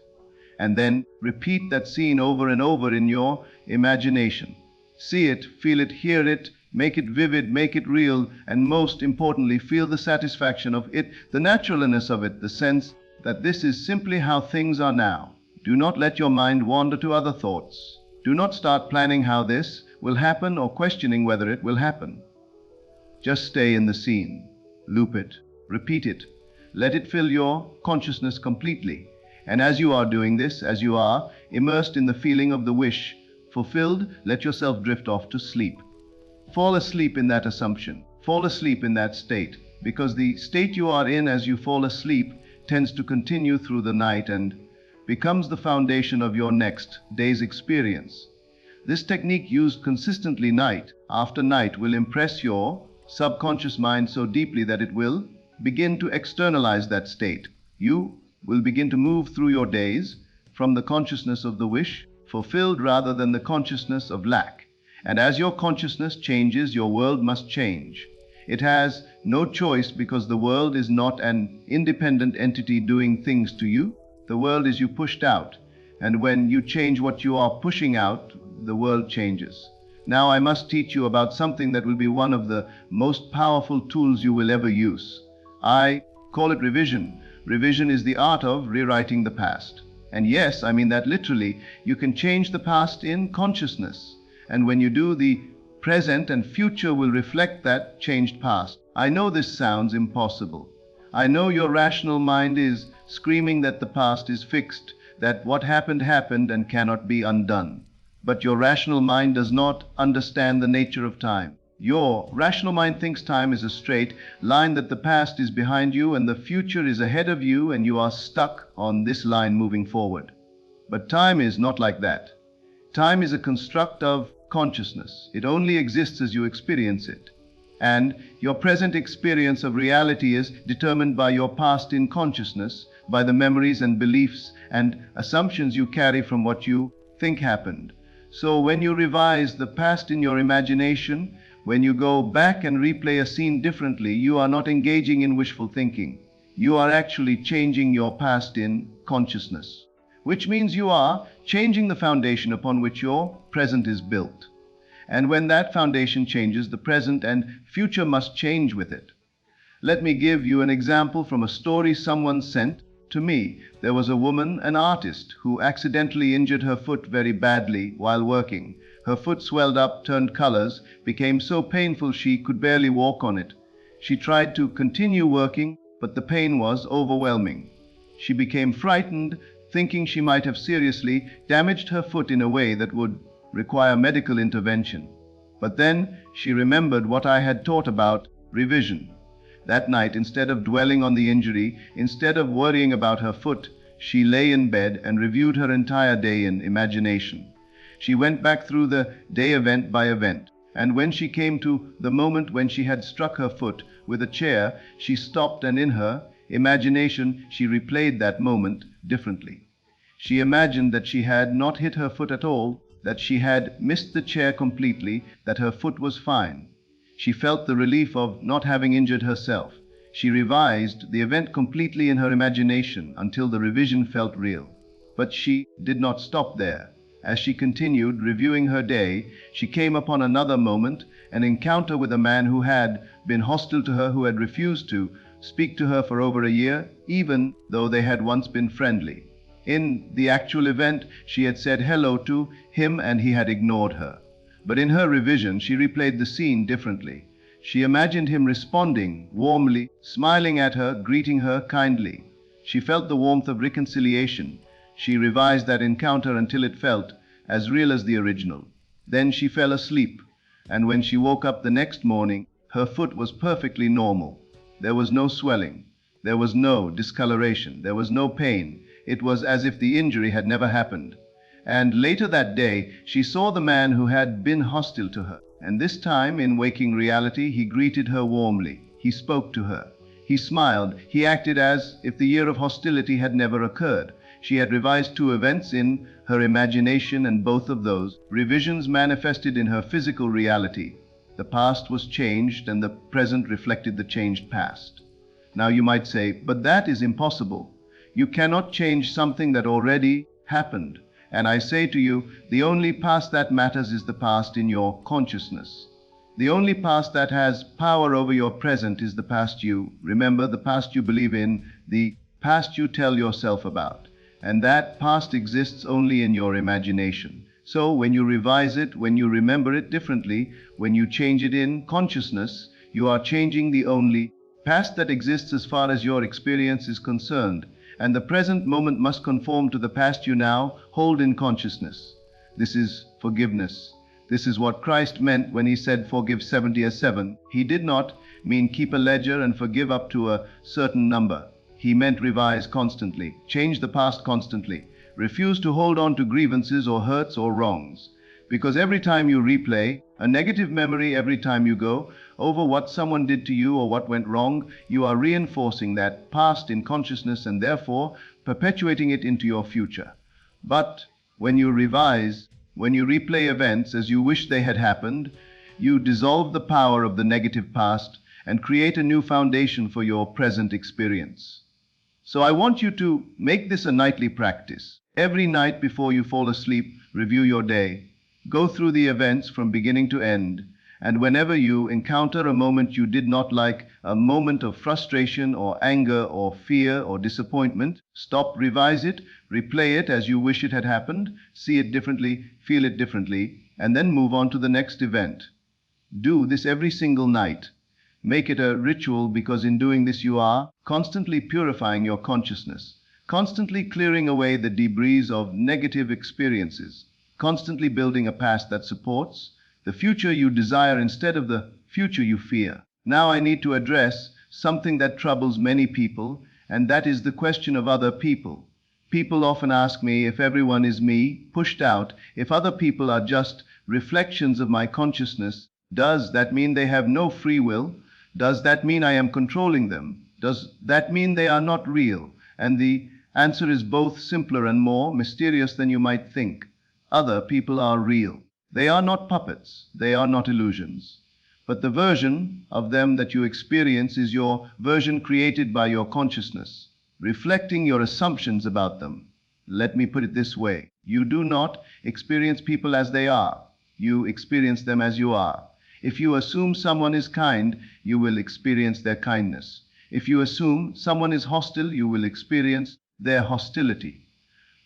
And then repeat that scene over and over in your imagination. See it, feel it, hear it, make it vivid, make it real, and most importantly, feel the satisfaction of it, the naturalness of it, the sense that this is simply how things are now. Do not let your mind wander to other thoughts. Do not start planning how this will happen or questioning whether it will happen. Just stay in the scene. Loop it. Repeat it. Let it fill your consciousness completely. And as you are doing this, as you are immersed in the feeling of the wish fulfilled, let yourself drift off to sleep. Fall asleep in that assumption. Fall asleep in that state, because the state you are in as you fall asleep tends to continue through the night and becomes the foundation of your next day's experience. This technique used consistently night after night will impress your subconscious mind so deeply that it will begin to externalize that state. You will begin to move through your days from the consciousness of the wish fulfilled rather than the consciousness of lack. And as your consciousness changes, your world must change. It has no choice, because the world is not an independent entity doing things to you. The world is you pushed out. And when you change what you are pushing out, the world changes. Now I must teach you about something that will be one of the most powerful tools you will ever use. I call it revision. Revision is the art of rewriting the past. And yes, I mean that literally. You can change the past in consciousness. And when you do, the present and future will reflect that changed past. I know this sounds impossible. I know your rational mind is screaming that the past is fixed, that what happened happened and cannot be undone. But your rational mind does not understand the nature of time. Your rational mind thinks time is a straight line, that the past is behind you and the future is ahead of you, and you are stuck on this line moving forward. But time is not like that. Time is a construct of consciousness. It only exists as you experience it. And your present experience of reality is determined by your past in consciousness, by the memories and beliefs and assumptions you carry from what you think happened. So when you revise the past in your imagination, when you go back and replay a scene differently, you are not engaging in wishful thinking. You are actually changing your past in consciousness, which means you are changing the foundation upon which your present is built. And when that foundation changes, the present and future must change with it. Let me give you an example from a story someone sent to me. There was a woman, an artist, who accidentally injured her foot very badly while working. Her foot swelled up, turned colors, became so painful she could barely walk on it. She tried to continue working, but the pain was overwhelming. She became frightened, thinking she might have seriously damaged her foot in a way that would require medical intervention. But then she remembered what I had taught about revision. That night, instead of dwelling on the injury, instead of worrying about her foot, she lay in bed and reviewed her entire day in imagination. She went back through the day event by event, and when she came to the moment when she had struck her foot with a chair, she stopped, and in her imagination she replayed that moment differently. She imagined that she had not hit her foot at all, that she had missed the chair completely, that her foot was fine. She felt the relief of not having injured herself. She revised the event completely in her imagination until the revision felt real. But she did not stop there. As she continued reviewing her day, she came upon another moment, an encounter with a man who had been hostile to her, who had refused to speak to her for over a year, even though they had once been friendly. In the actual event, she had said hello to him and he had ignored her. But in her revision, she replayed the scene differently. She imagined him responding warmly, smiling at her, greeting her kindly. She felt the warmth of reconciliation. She revised that encounter until it felt as real as the original. Then she fell asleep, and when she woke up the next morning, her foot was perfectly normal. There was no swelling. There was no discoloration. There was no pain. It was as if the injury had never happened. And later that day, she saw the man who had been hostile to her. And this time, in waking reality, he greeted her warmly. He spoke to her. He smiled. He acted as if the year of hostility had never occurred. She had revised 2 events in her imagination, and both of those revisions manifested in her physical reality. The past was changed, and the present reflected the changed past. Now you might say, but that is impossible. You cannot change something that already happened. And I say to you, the only past that matters is the past in your consciousness. The only past that has power over your present is the past you remember, the past you believe in, the past you tell yourself about. And that past exists only in your imagination. So when you revise it, when you remember it differently, when you change it in consciousness, you are changing the only past that exists as far as your experience is concerned. And the present moment must conform to the past you now hold in consciousness. This is forgiveness. This is what Christ meant when he said forgive 70 He did not mean keep a ledger and forgive up to a certain number. He meant revise constantly, change the past constantly, refuse to hold on to grievances or hurts or wrongs. Because every time you replay a negative memory, every time you go over what someone did to you or what went wrong, you are reinforcing that past in consciousness and therefore perpetuating it into your future. But when you revise, when you replay events as you wish they had happened, you dissolve the power of the negative past and create a new foundation for your present experience. So I want you to make this a nightly practice. Every night before you fall asleep, review your day. Go through the events from beginning to end And whenever you encounter a moment you did not like, a moment of frustration or anger or fear or disappointment, stop, revise it, replay it as you wish it had happened, see it differently, feel it differently, and then move on to the next event. Do this every single night. Make it a ritual, because in doing this you are constantly purifying your consciousness, constantly clearing away the debris of negative experiences, constantly building a past that supports the future you desire instead of the future you fear. Now I need to address something that troubles many people, and that is the question of other people. People often ask me if everyone is me, pushed out, if other people are just reflections of my consciousness, does that mean they have no free will? Does that mean I am controlling them? Does that mean they are not real? And the answer is both simpler and more mysterious than you might think. Other people are real. They are not puppets. They are not illusions. But the version of them that you experience is your version created by your consciousness, reflecting your assumptions about them. Let me put it this way. You do not experience people as they are. You experience them as you are. If you assume someone is kind, you will experience their kindness. If you assume someone is hostile, you will experience their hostility.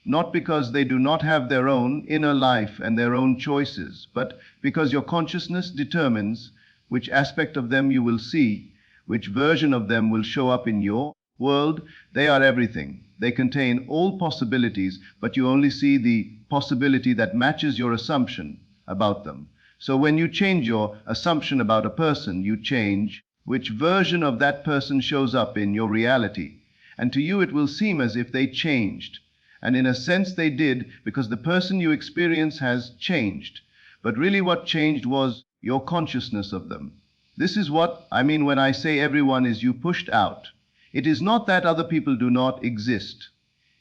Not because they do not have their own inner life and their own choices, but because your consciousness determines which aspect of them you will see, which version of them will show up in your world. They are everything. They contain all possibilities, but you only see the possibility that matches your assumption about them. So when you change your assumption about a person, you change which version of that person shows up in your reality. And to you it will seem as if they changed. And in a sense they did, because the person you experience has changed. But really what changed was your consciousness of them. This is what I mean when I say everyone is you pushed out. It is not that other people do not exist.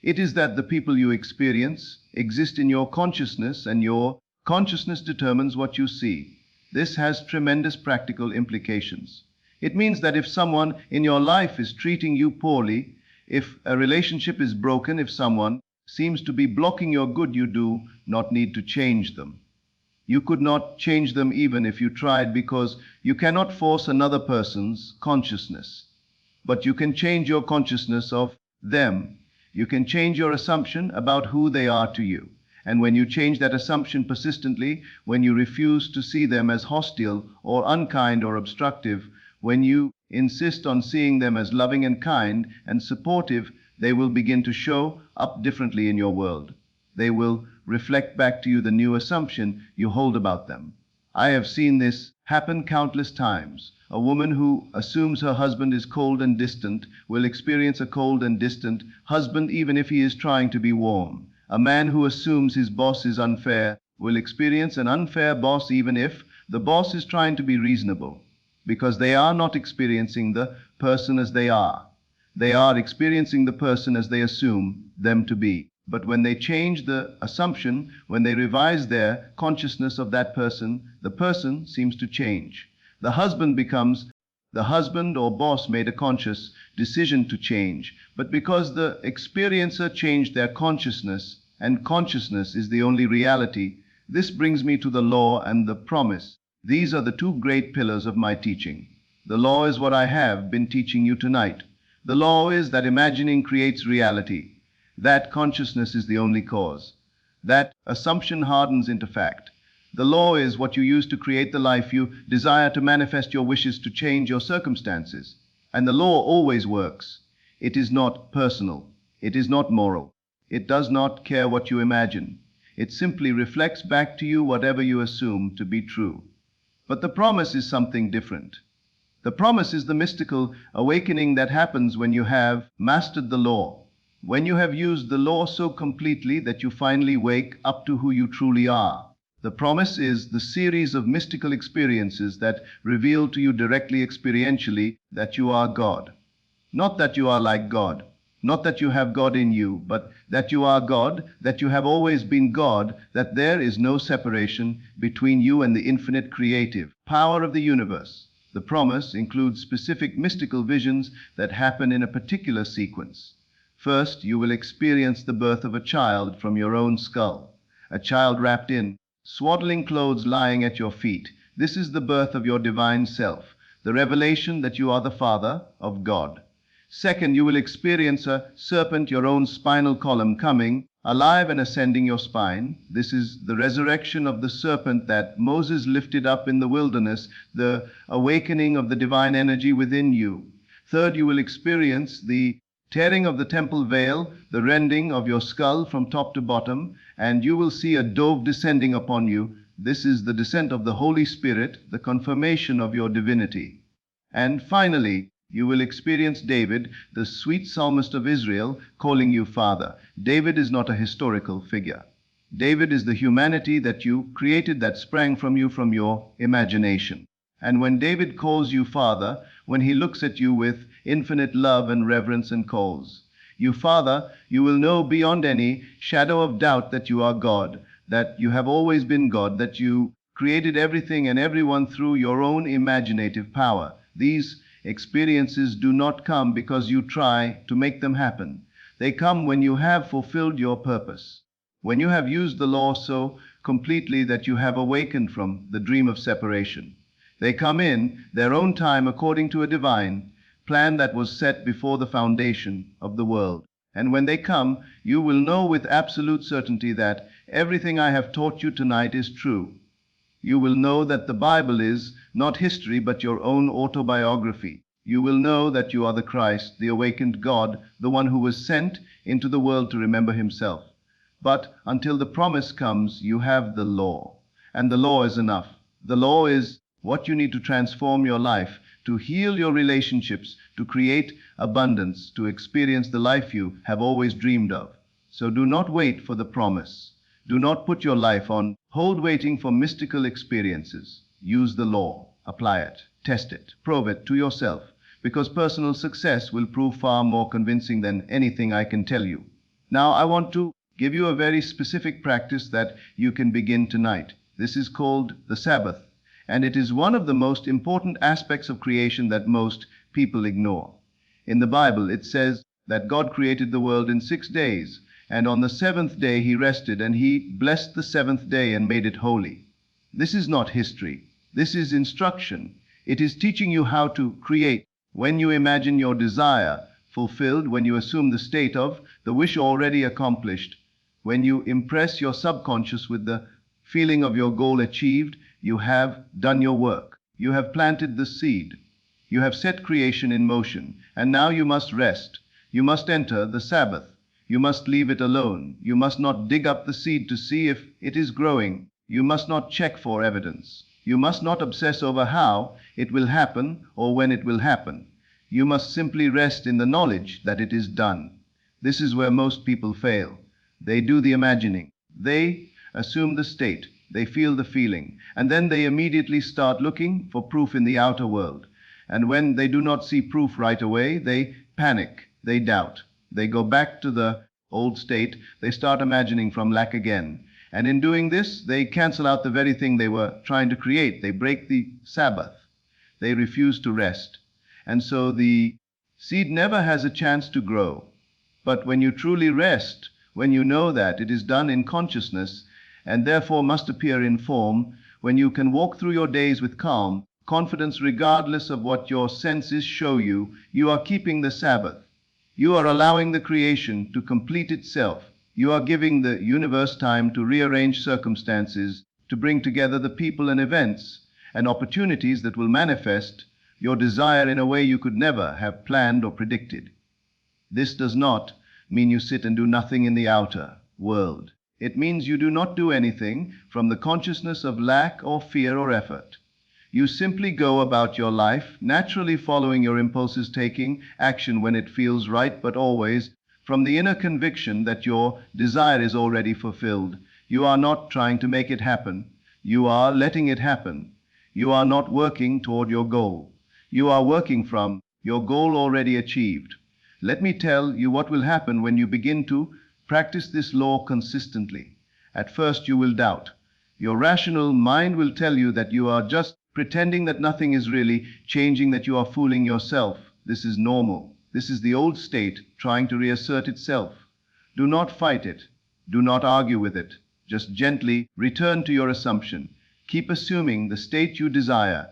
It is that the people you experience exist in your consciousness, and your consciousness determines what you see. This has tremendous practical implications. It means that if someone in your life is treating you poorly, if a relationship is broken, if someone seems to be blocking your good, you do not need to change them. You could not change them even if you tried, because you cannot force another person's consciousness. But you can change your consciousness of them. You can change your assumption about who they are to you. And when you change that assumption persistently, when you refuse to see them as hostile or unkind or obstructive, when you insist on seeing them as loving and kind and supportive, they will begin to show up differently in your world. They will reflect back to you the new assumption you hold about them. I have seen this happen countless times. A woman who assumes her husband is cold and distant will experience a cold and distant husband even if he is trying to be warm. A man who assumes his boss is unfair will experience an unfair boss even if the boss is trying to be reasonable, because they are not experiencing the person as they are. They are experiencing the person as they assume them to be. But when they change the assumption, when they revise their consciousness of that person, the person seems to change. The husband becomes the husband, or boss made a conscious decision to change. But because the experiencer changed their consciousness, and consciousness is the only reality, this brings me to the law and the promise. These are the two great pillars of my teaching. The law is what I have been teaching you tonight. The law is that imagining creates reality, that consciousness is the only cause, that assumption hardens into fact. The law is what you use to create the life you desire, to manifest your wishes, to change your circumstances. And the law always works. It is not personal. It is not moral. It does not care what you imagine. It simply reflects back to you whatever you assume to be true. But the promise is something different. The promise is the mystical awakening that happens when you have mastered the law, when you have used the law so completely that you finally wake up to who you truly are. The promise is the series of mystical experiences that reveal to you directly, experientially, that you are God. Not that you are like God, not that you have God in you, but that you are God, that you have always been God, that there is no separation between you and the infinite creative power of the universe. The promise includes specific mystical visions that happen in a particular sequence. First, you will experience the birth of a child from your own skull, a child wrapped in swaddling clothes lying at your feet. This is the birth of your divine self, the revelation that you are the Father of God. Second, you will experience a serpent, your own spinal column, coming alive and ascending your spine. This is the resurrection of the serpent that Moses lifted up in the wilderness, the awakening of the divine energy within you. Third, you will experience the tearing of the temple veil, the rending of your skull from top to bottom, and you will see a dove descending upon you. This is the descent of the Holy Spirit, the confirmation of your divinity. And finally, you will experience David, the sweet psalmist of Israel, calling you Father. David is not a historical figure. David is the humanity that you created, that sprang from you, from your imagination. And when David calls you Father, when he looks at you with infinite love and reverence and calls you Father, you will know beyond any shadow of doubt that you are God, that you have always been God, that you created everything and everyone through your own imaginative power. These experiences do not come because you try to make them happen. They come when you have fulfilled your purpose, when you have used the law so completely that you have awakened from the dream of separation. They come in their own time according to a divine plan that was set before the foundation of the world. And when they come, you will know with absolute certainty that everything I have taught you tonight is true. You will know that the Bible is not history, but your own autobiography. You will know that you are the Christ, the awakened God, the one who was sent into the world to remember himself. But until the promise comes, you have the law. And the law is enough. The law is what you need to transform your life, to heal your relationships, to create abundance, to experience the life you have always dreamed of. So do not wait for the promise. Do not put your life on hold waiting for mystical experiences. Use the law, apply it, test it, prove it to yourself, because personal success will prove far more convincing than anything I can tell you. Now I want to give you a very specific practice that you can begin tonight. This is called the Sabbath, and it is one of the most important aspects of creation that most people ignore. In the Bible it says that God created the world in 6 days, and on the seventh day he rested, and he blessed the seventh day and made it holy. This is not history. This is instruction. It is teaching you how to create. When you imagine your desire fulfilled, when you assume the state of the wish already accomplished, when you impress your subconscious with the feeling of your goal achieved, you have done your work. You have planted the seed. You have set creation in motion, and now you must rest. You must enter the Sabbath. You must leave it alone. You must not dig up the seed to see if it is growing. You must not check for evidence. You must not obsess over how it will happen or when it will happen. You must simply rest in the knowledge that it is done. This is where most people fail. They do the imagining. They assume the state. They feel the feeling. And then they immediately start looking for proof in the outer world. And when they do not see proof right away, they panic. They doubt. They go back to the old state. They start imagining from lack again. And in doing this, they cancel out the very thing they were trying to create. They break the Sabbath. They refuse to rest. And so the seed never has a chance to grow. But when you truly rest, when you know that it is done in consciousness and therefore must appear in form, when you can walk through your days with calm, confidence regardless of what your senses show you, you are keeping the Sabbath. You are allowing the creation to complete itself. You are giving the universe time to rearrange circumstances, to bring together the people and events and opportunities that will manifest your desire in a way you could never have planned or predicted. This does not mean you sit and do nothing in the outer world. It means you do not do anything from the consciousness of lack or fear or effort. You simply go about your life, naturally following your impulses, taking action when it feels right, but always from the inner conviction that your desire is already fulfilled. You are not trying to make it happen. You are letting it happen. You are not working toward your goal. You are working from your goal already achieved. Let me tell you what will happen when you begin to practice this law consistently. At first you will doubt. Your rational mind will tell you that you are just pretending, that nothing is really changing, that you are fooling yourself. This is normal. This is the old state trying to reassert itself. Do not fight it. Do not argue with it. Just gently return to your assumption. Keep assuming the state you desire.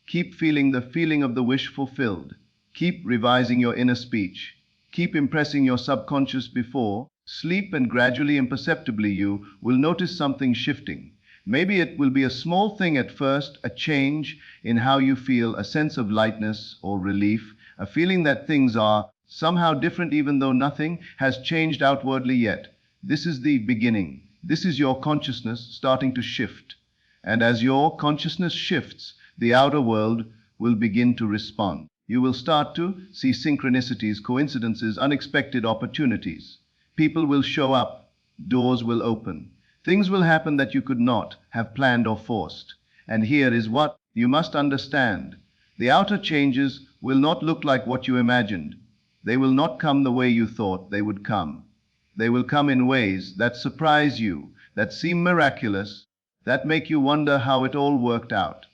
Keep feeling the feeling of the wish fulfilled. Keep revising your inner speech. Keep impressing your subconscious before sleep, and gradually, imperceptibly, you will notice something shifting. Maybe it will be a small thing at first, a change in how you feel, a sense of lightness or relief, a feeling that things are somehow different even though nothing has changed outwardly yet. This is the beginning. This is your consciousness starting to shift. And as your consciousness shifts, the outer world will begin to respond. You will start to see synchronicities, coincidences, unexpected opportunities. People will show up. Doors will open. Things will happen that you could not have planned or forced. And here is what you must understand. The outer changes will not look like what you imagined. They will not come the way you thought they would come. They will come in ways that surprise you, that seem miraculous, that make you wonder how it all worked out.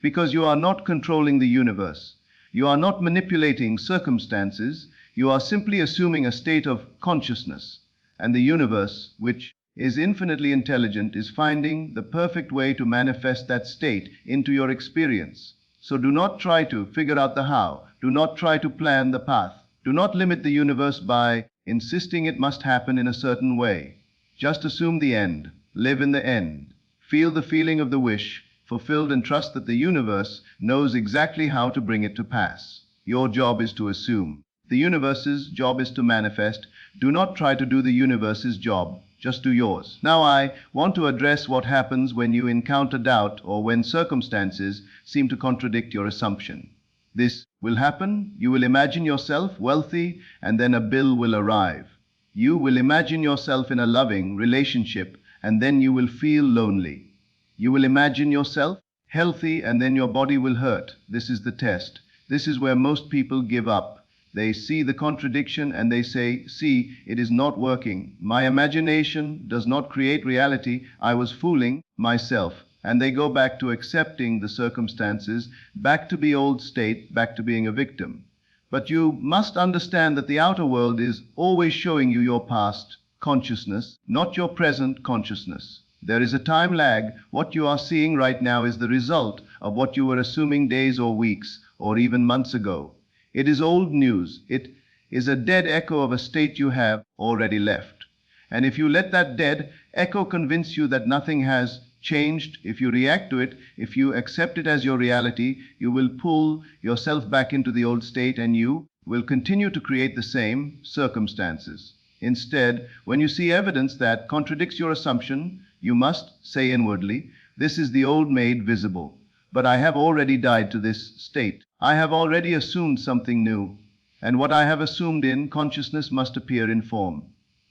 Because you are not controlling the universe. You are not manipulating circumstances. You are simply assuming a state of consciousness. And the universe, which is infinitely intelligent, is finding the perfect way to manifest that state into your experience. So do not try to figure out the how. Do not try to plan the path. Do not limit the universe by insisting it must happen in a certain way. Just assume the end. Live in the end. Feel the feeling of the wish fulfilled and trust that the universe knows exactly how to bring it to pass. Your job is to assume. The universe's job is to manifest. Do not try to do the universe's job. Just do yours. Now I want to address what happens when you encounter doubt or when circumstances seem to contradict your assumption. This will happen. You will imagine yourself wealthy, and then a bill will arrive. You will imagine yourself in a loving relationship, and then you will feel lonely. You will imagine yourself healthy, and then your body will hurt. This is the test. This is where most people give up. They see the contradiction and they say, see, it is not working. My imagination does not create reality. I was fooling myself. And they go back to accepting the circumstances, back to the old state, back to being a victim. But you must understand that the outer world is always showing you your past consciousness, not your present consciousness. There is a time lag. What you are seeing right now is the result of what you were assuming days or weeks or even months ago. It is old news. It is a dead echo of a state you have already left. And if you let that dead echo convince you that nothing has changed, if you react to it, if you accept it as your reality, you will pull yourself back into the old state and you will continue to create the same circumstances. Instead, when you see evidence that contradicts your assumption, you must say inwardly, this is the old made visible. But I have already died to this state. I have already assumed something new. And what I have assumed in consciousness must appear in form.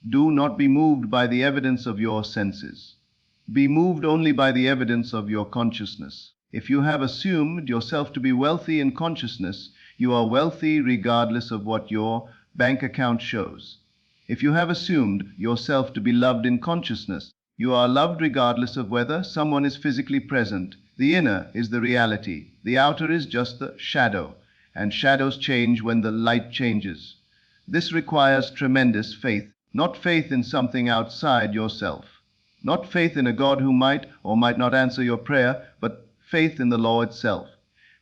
Do not be moved by the evidence of your senses. Be moved only by the evidence of your consciousness. If you have assumed yourself to be wealthy in consciousness, you are wealthy regardless of what your bank account shows. If you have assumed yourself to be loved in consciousness, you are loved regardless of whether someone is physically present. The inner is the reality. The outer is just the shadow. And shadows change when the light changes. This requires tremendous faith. Not faith in something outside yourself. Not faith in a God who might or might not answer your prayer, but faith in the law itself.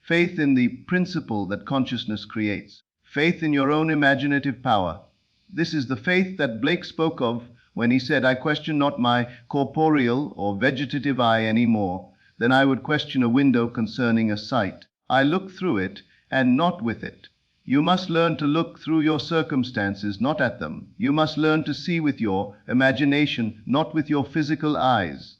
Faith in the principle that consciousness creates. Faith in your own imaginative power. This is the faith that Blake spoke of when he said, I question not my corporeal or vegetative eye any more than I would question a window concerning a sight. I look through it and not with it. You must learn to look through your circumstances, not at them. You must learn to see with your imagination, not with your physical eyes.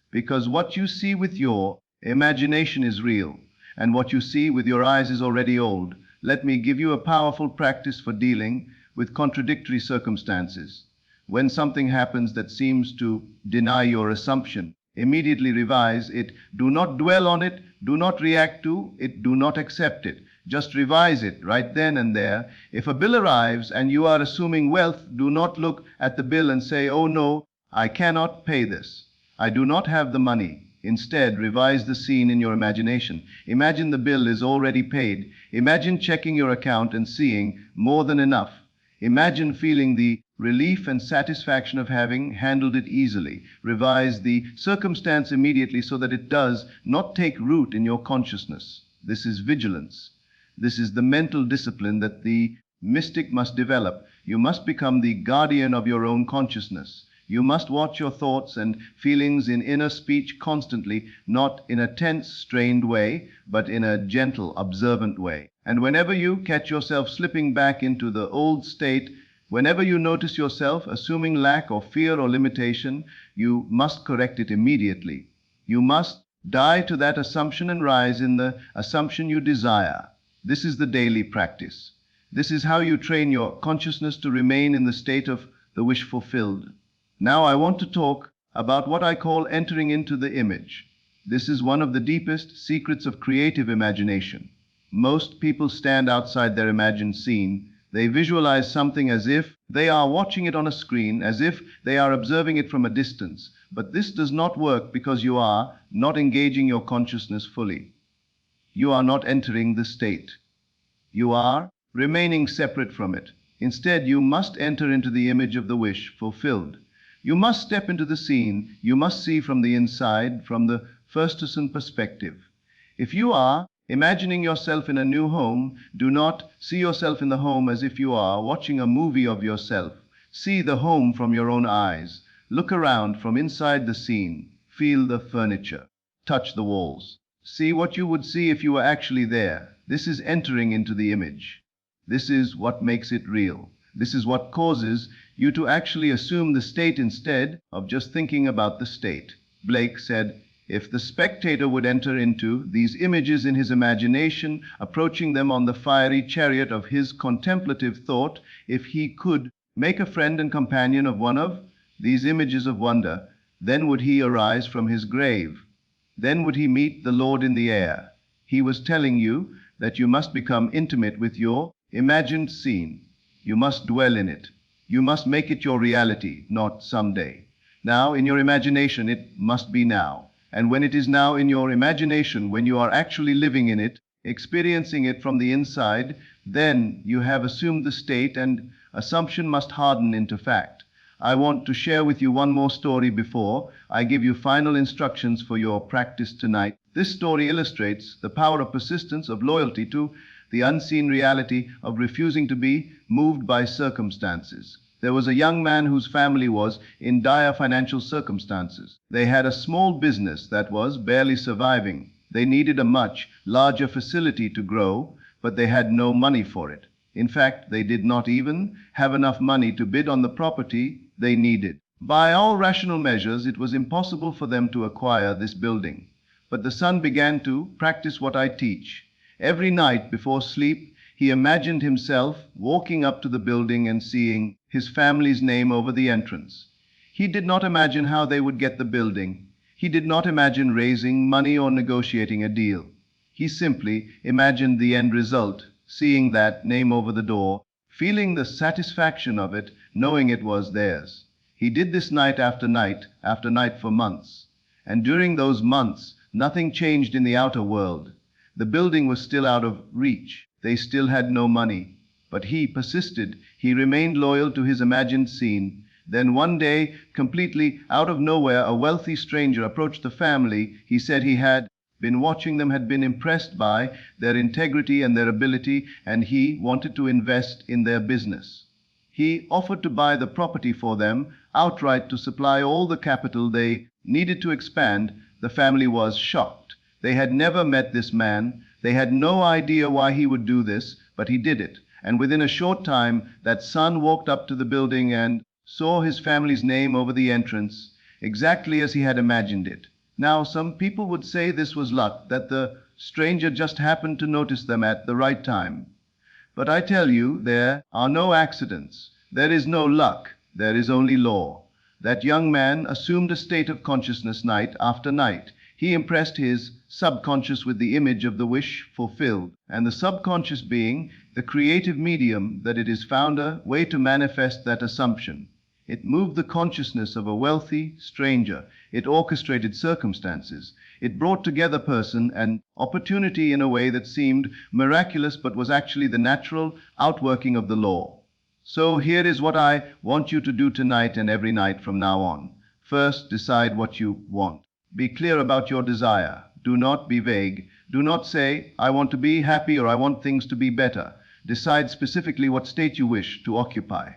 Because what you see with your imagination is real, and what you see with your eyes is already old. Let me give you a powerful practice for dealing with contradictory circumstances. When something happens that seems to deny your assumption, immediately revise it. Do not dwell on it. Do not react to it. Do not accept it. Just revise it right then and there. If a bill arrives and you are assuming wealth, do not look at the bill and say, oh no, I cannot pay this. I do not have the money. Instead, revise the scene in your imagination. Imagine the bill is already paid. Imagine checking your account and seeing more than enough. Imagine feeling the relief and satisfaction of having handled it easily. Revise the circumstance immediately so that it does not take root in your consciousness. This is vigilance. This is the mental discipline that the mystic must develop. You must become the guardian of your own consciousness. You must watch your thoughts and feelings in inner speech constantly, not in a tense, strained way, but in a gentle, observant way. And whenever you catch yourself slipping back into the old state, whenever you notice yourself assuming lack or fear or limitation, you must correct it immediately. You must die to that assumption and rise in the assumption you desire. This is the daily practice. This is how you train your consciousness to remain in the state of the wish fulfilled. Now I want to talk about what I call entering into the image. This is one of the deepest secrets of creative imagination. Most people stand outside their imagined scene. They visualize something as if they are watching it on a screen, as if they are observing it from a distance. But this does not work because you are not engaging your consciousness fully. You are not entering the state. You are remaining separate from it. Instead, you must enter into the image of the wish fulfilled. You must step into the scene. You must see from the inside, from the first-person perspective. If you are imagining yourself in a new home, do not see yourself in the home as if you are watching a movie of yourself. See the home from your own eyes. Look around from inside the scene. Feel the furniture. Touch the walls. See what you would see if you were actually there. This is entering into the image. This is what makes it real. This is what causes you to actually assume the state instead of just thinking about the state. Blake said, if the spectator would enter into these images in his imagination, approaching them on the fiery chariot of his contemplative thought, if he could make a friend and companion of one of these images of wonder, then would he arise from his grave. Then would he meet the Lord in the air. He was telling you that you must become intimate with your imagined scene. You must dwell in it. You must make it your reality, not someday. Now, in your imagination, it must be now. And when it is now in your imagination, when you are actually living in it, experiencing it from the inside, then you have assumed the state, and assumption must harden into fact. I want to share with you one more story before I give you final instructions for your practice tonight. This story illustrates the power of persistence, of loyalty to the unseen reality, of refusing to be moved by circumstances. There was a young man whose family was in dire financial circumstances. They had a small business that was barely surviving. They needed a much larger facility to grow, but they had no money for it. In fact, they did not even have enough money to bid on the property they needed. By all rational measures, it was impossible for them to acquire this building. But the son began to practice what I teach. Every night before sleep, he imagined himself walking up to the building and seeing his family's name over the entrance. He did not imagine how they would get the building. He did not imagine raising money or negotiating a deal. He simply imagined the end result, seeing that name over the door, feeling the satisfaction of it, knowing it was theirs. He did this night after night for months. And during those months, nothing changed in the outer world. The building was still out of reach. They still had no money. But he persisted. He remained loyal to his imagined scene. Then one day, completely out of nowhere, a wealthy stranger approached the family. He said he had been watching them, had been impressed by their integrity and their ability, and he wanted to invest in their business. He offered to buy the property for them outright, to supply all the capital they needed to expand. The family was shocked. They had never met this man. They had no idea why he would do this, but he did it. And within a short time, that son walked up to the building and saw his family's name over the entrance, exactly as he had imagined it. Now, some people would say this was luck, that the stranger just happened to notice them at the right time. But I tell you, there are no accidents. There is no luck. There is only law. That young man assumed a state of consciousness night after night. He impressed his subconscious with the image of the wish fulfilled, and the subconscious being the creative medium that it is found a way to manifest that assumption. It moved the consciousness of a wealthy stranger. It orchestrated circumstances. It brought together person and opportunity in a way that seemed miraculous but was actually the natural outworking of the law. So here is what I want you to do tonight and every night from now on. First, decide what you want. Be clear about your desire. Do not be vague. Do not say, I want to be happy or I want things to be better. Decide specifically what state you wish to occupy.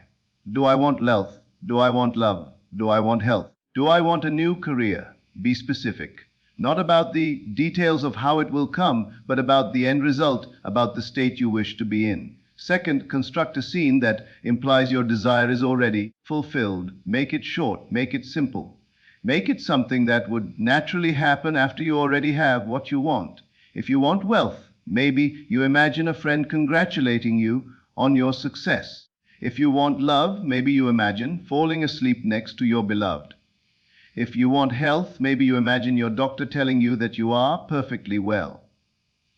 Do I want wealth? Do I want love? Do I want health? Do I want a new career? Be specific. Not about the details of how it will come, but about the end result, about the state you wish to be in. Second, construct a scene that implies your desire is already fulfilled. Make it short, make it simple. Make it something that would naturally happen after you already have what you want. If you want wealth, maybe you imagine a friend congratulating you on your success. If you want love, maybe you imagine falling asleep next to your beloved. If you want health, maybe you imagine your doctor telling you that you are perfectly well.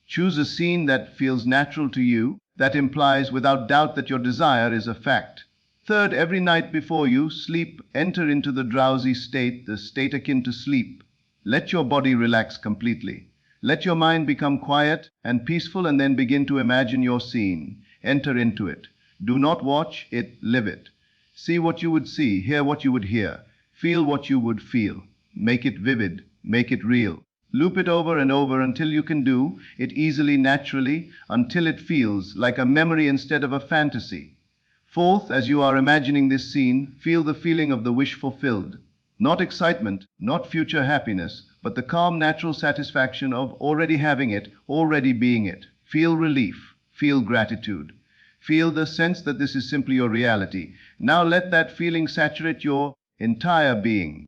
Choose a scene that feels natural to you, that implies without doubt that your desire is a fact. Third, every night before you sleep, enter into the drowsy state, the state akin to sleep. Let your body relax completely. Let your mind become quiet and peaceful, and then begin to imagine your scene. Enter into it. Do not watch it, live it. See what you would see, hear what you would hear, feel what you would feel. Make it vivid, make it real. Loop it over and over until you can do it easily, naturally, until it feels like a memory instead of a fantasy. Fourth, as you are imagining this scene, feel the feeling of the wish fulfilled. Not excitement, not future happiness, but the calm, natural satisfaction of already having it, already being it. Feel relief, feel gratitude. Feel the sense that this is simply your reality. Now let that feeling saturate your entire being.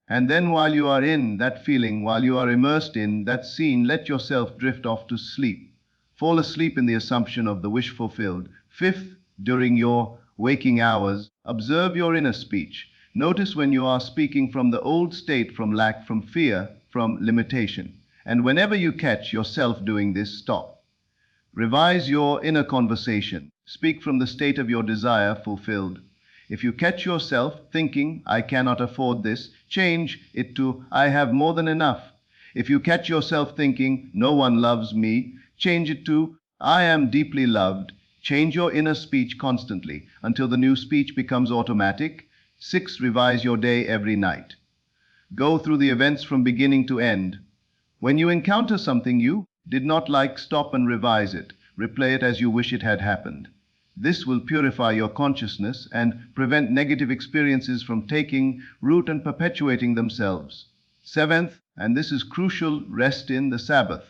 And then while you are in that feeling, while you are immersed in that scene, let yourself drift off to sleep. Fall asleep in the assumption of the wish fulfilled. Fifth, during your waking hours, observe your inner speech. Notice when you are speaking from the old state, from lack, from fear, from limitation. And whenever you catch yourself doing this, stop. Revise your inner conversation. Speak from the state of your desire fulfilled. If you catch yourself thinking, I cannot afford this, change it to, I have more than enough. If you catch yourself thinking, no one loves me, change it to, I am deeply loved. Change your inner speech constantly until the new speech becomes automatic. 6. Revise your day every night. Go through the events from beginning to end. When you encounter something you did not like, stop and revise it. Replay it as you wish it had happened. This will purify your consciousness and prevent negative experiences from taking root and perpetuating themselves. 7th, and this is crucial, rest in the Sabbath.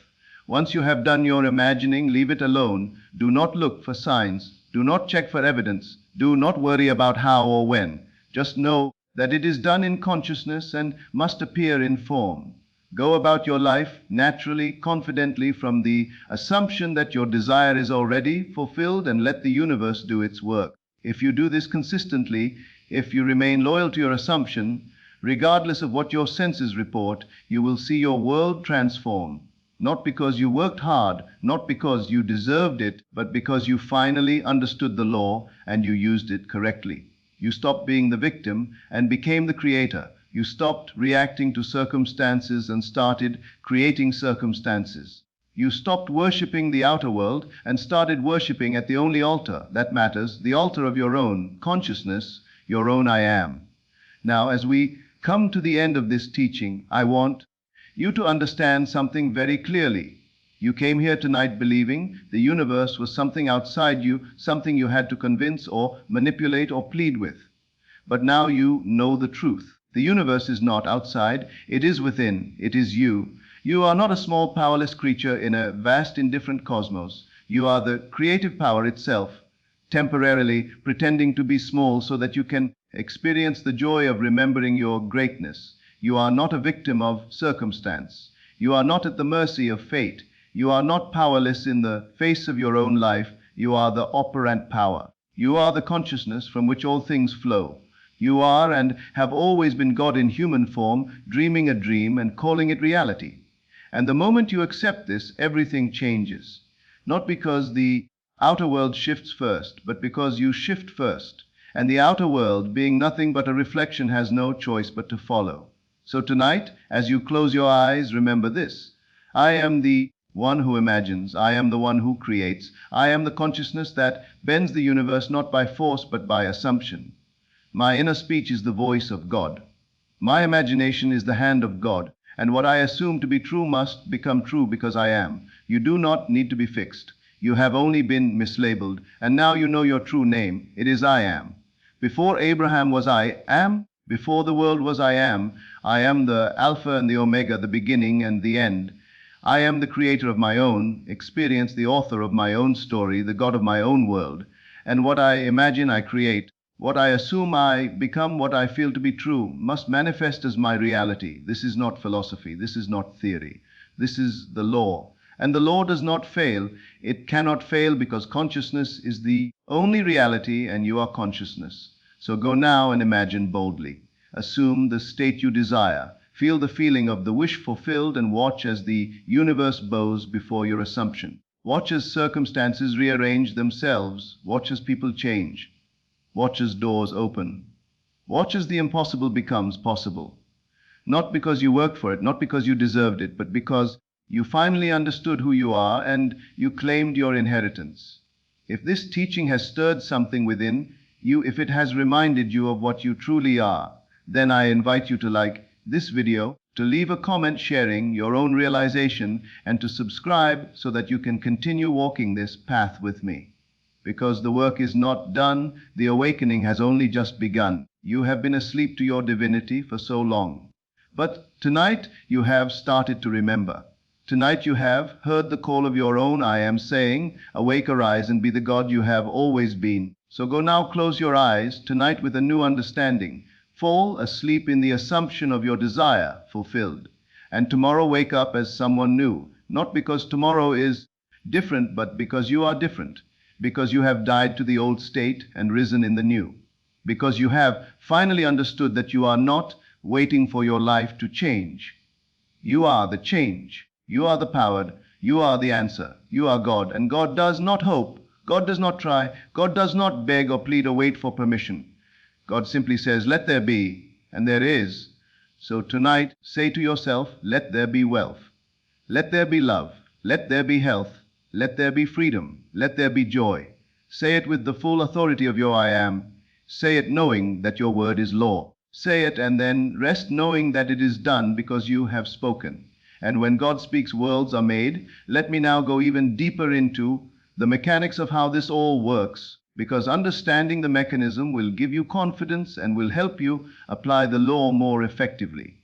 Once you have done your imagining, leave it alone. Do not look for signs. Do not check for evidence. Do not worry about how or when. Just know that it is done in consciousness and must appear in form. Go about your life naturally, confidently, from the assumption that your desire is already fulfilled, and let the universe do its work. If you do this consistently, if you remain loyal to your assumption, regardless of what your senses report, you will see your world transform. Not because you worked hard, not because you deserved it, but because you finally understood the law and you used it correctly. You stopped being the victim and became the creator. You stopped reacting to circumstances and started creating circumstances. You stopped worshipping the outer world and started worshipping at the only altar that matters, the altar of your own consciousness, your own I am. Now, as we come to the end of this teaching, I want you to understand something very clearly. You came here tonight believing the universe was something outside you, something you had to convince or manipulate or plead with. But now you know the truth. The universe is not outside, it is within, it is you. You are not a small, powerless creature in a vast, indifferent cosmos. You are the creative power itself, temporarily pretending to be small so that you can experience the joy of remembering your greatness. You are not a victim of circumstance. You are not at the mercy of fate. You are not powerless in the face of your own life. You are the operant power. You are the consciousness from which all things flow. You are and have always been God in human form, dreaming a dream and calling it reality. And the moment you accept this, everything changes. Not because the outer world shifts first, but because you shift first. And the outer world, being nothing but a reflection, has no choice but to follow. So tonight, as you close your eyes, remember this. I am the one who imagines. I am the one who creates. I am the consciousness that bends the universe not by force but by assumption. My inner speech is the voice of God. My imagination is the hand of God, and what I assume to be true must become true because I am. You do not need to be fixed. You have only been mislabeled, and now you know your true name. It is I am. Before Abraham was I am. Before the world was I am. I am the Alpha and the Omega, the beginning and the end. I am the creator of my own experience, the author of my own story, the God of my own world. And what I imagine, I create. What I assume, I become. What I feel to be true must manifest as my reality. This is not philosophy. This is not theory. This is the law. And the law does not fail. It cannot fail because consciousness is the only reality and you are consciousness. So go now and imagine boldly. Assume the state you desire. Feel the feeling of the wish fulfilled and watch as the universe bows before your assumption. Watch as circumstances rearrange themselves. Watch as people change. Watch as doors open. Watch as the impossible becomes possible. Not because you worked for it, not because you deserved it, but because you finally understood who you are and you claimed your inheritance. If this teaching has stirred something within you, if it has reminded you of what you truly are, then I invite you to like this video, to leave a comment sharing your own realization, and to subscribe so that you can continue walking this path with me. Because the work is not done, the awakening has only just begun. You have been asleep to your divinity for so long. But tonight you have started to remember. Tonight you have heard the call of your own I am saying, awake, arise, and be the God you have always been. So go now, close your eyes, tonight with a new understanding. Fall asleep in the assumption of your desire fulfilled. And tomorrow wake up as someone new. Not because tomorrow is different, but because you are different. Because you have died to the old state and risen in the new. Because you have finally understood that you are not waiting for your life to change. You are the change. You are the powered. You are the answer. You are God. And God does not hope. God does not try. God does not beg or plead or wait for permission. God simply says, let there be, and there is. So tonight, say to yourself, let there be wealth. Let there be love. Let there be health. Let there be freedom. Let there be joy. Say it with the full authority of your I am. Say it knowing that your word is law. Say it and then rest knowing that it is done because you have spoken. And when God speaks, worlds are made. Let me now go even deeper into the mechanics of how this all works, because understanding the mechanism will give you confidence and will help you apply the law more effectively.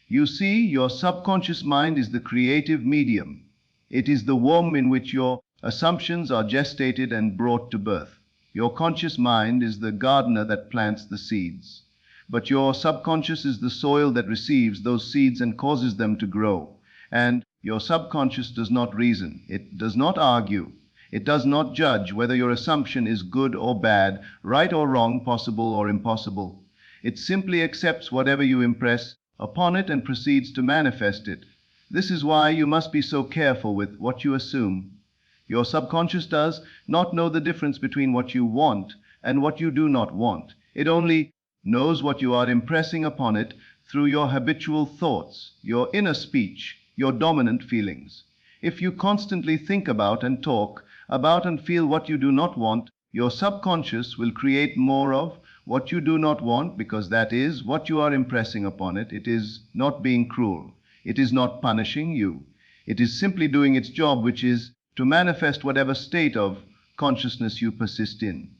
You see, your subconscious mind is the creative medium. It is the womb in which your assumptions are gestated and brought to birth. Your conscious mind is the gardener that plants the seeds. But your subconscious is the soil that receives those seeds and causes them to grow. And your subconscious does not reason. It does not argue. It does not judge whether your assumption is good or bad, right or wrong, possible or impossible. It simply accepts whatever you impress upon it and proceeds to manifest it. This is why you must be so careful with what you assume. Your subconscious does not know the difference between what you want and what you do not want. It only knows what you are impressing upon it through your habitual thoughts, your inner speech, your dominant feelings. If you constantly think about and talk about and feel what you do not want, your subconscious will create more of what you do not want, because that is what you are impressing upon it. It is not being cruel. It is not punishing you. It is simply doing its job, which is to manifest whatever state of consciousness you persist in.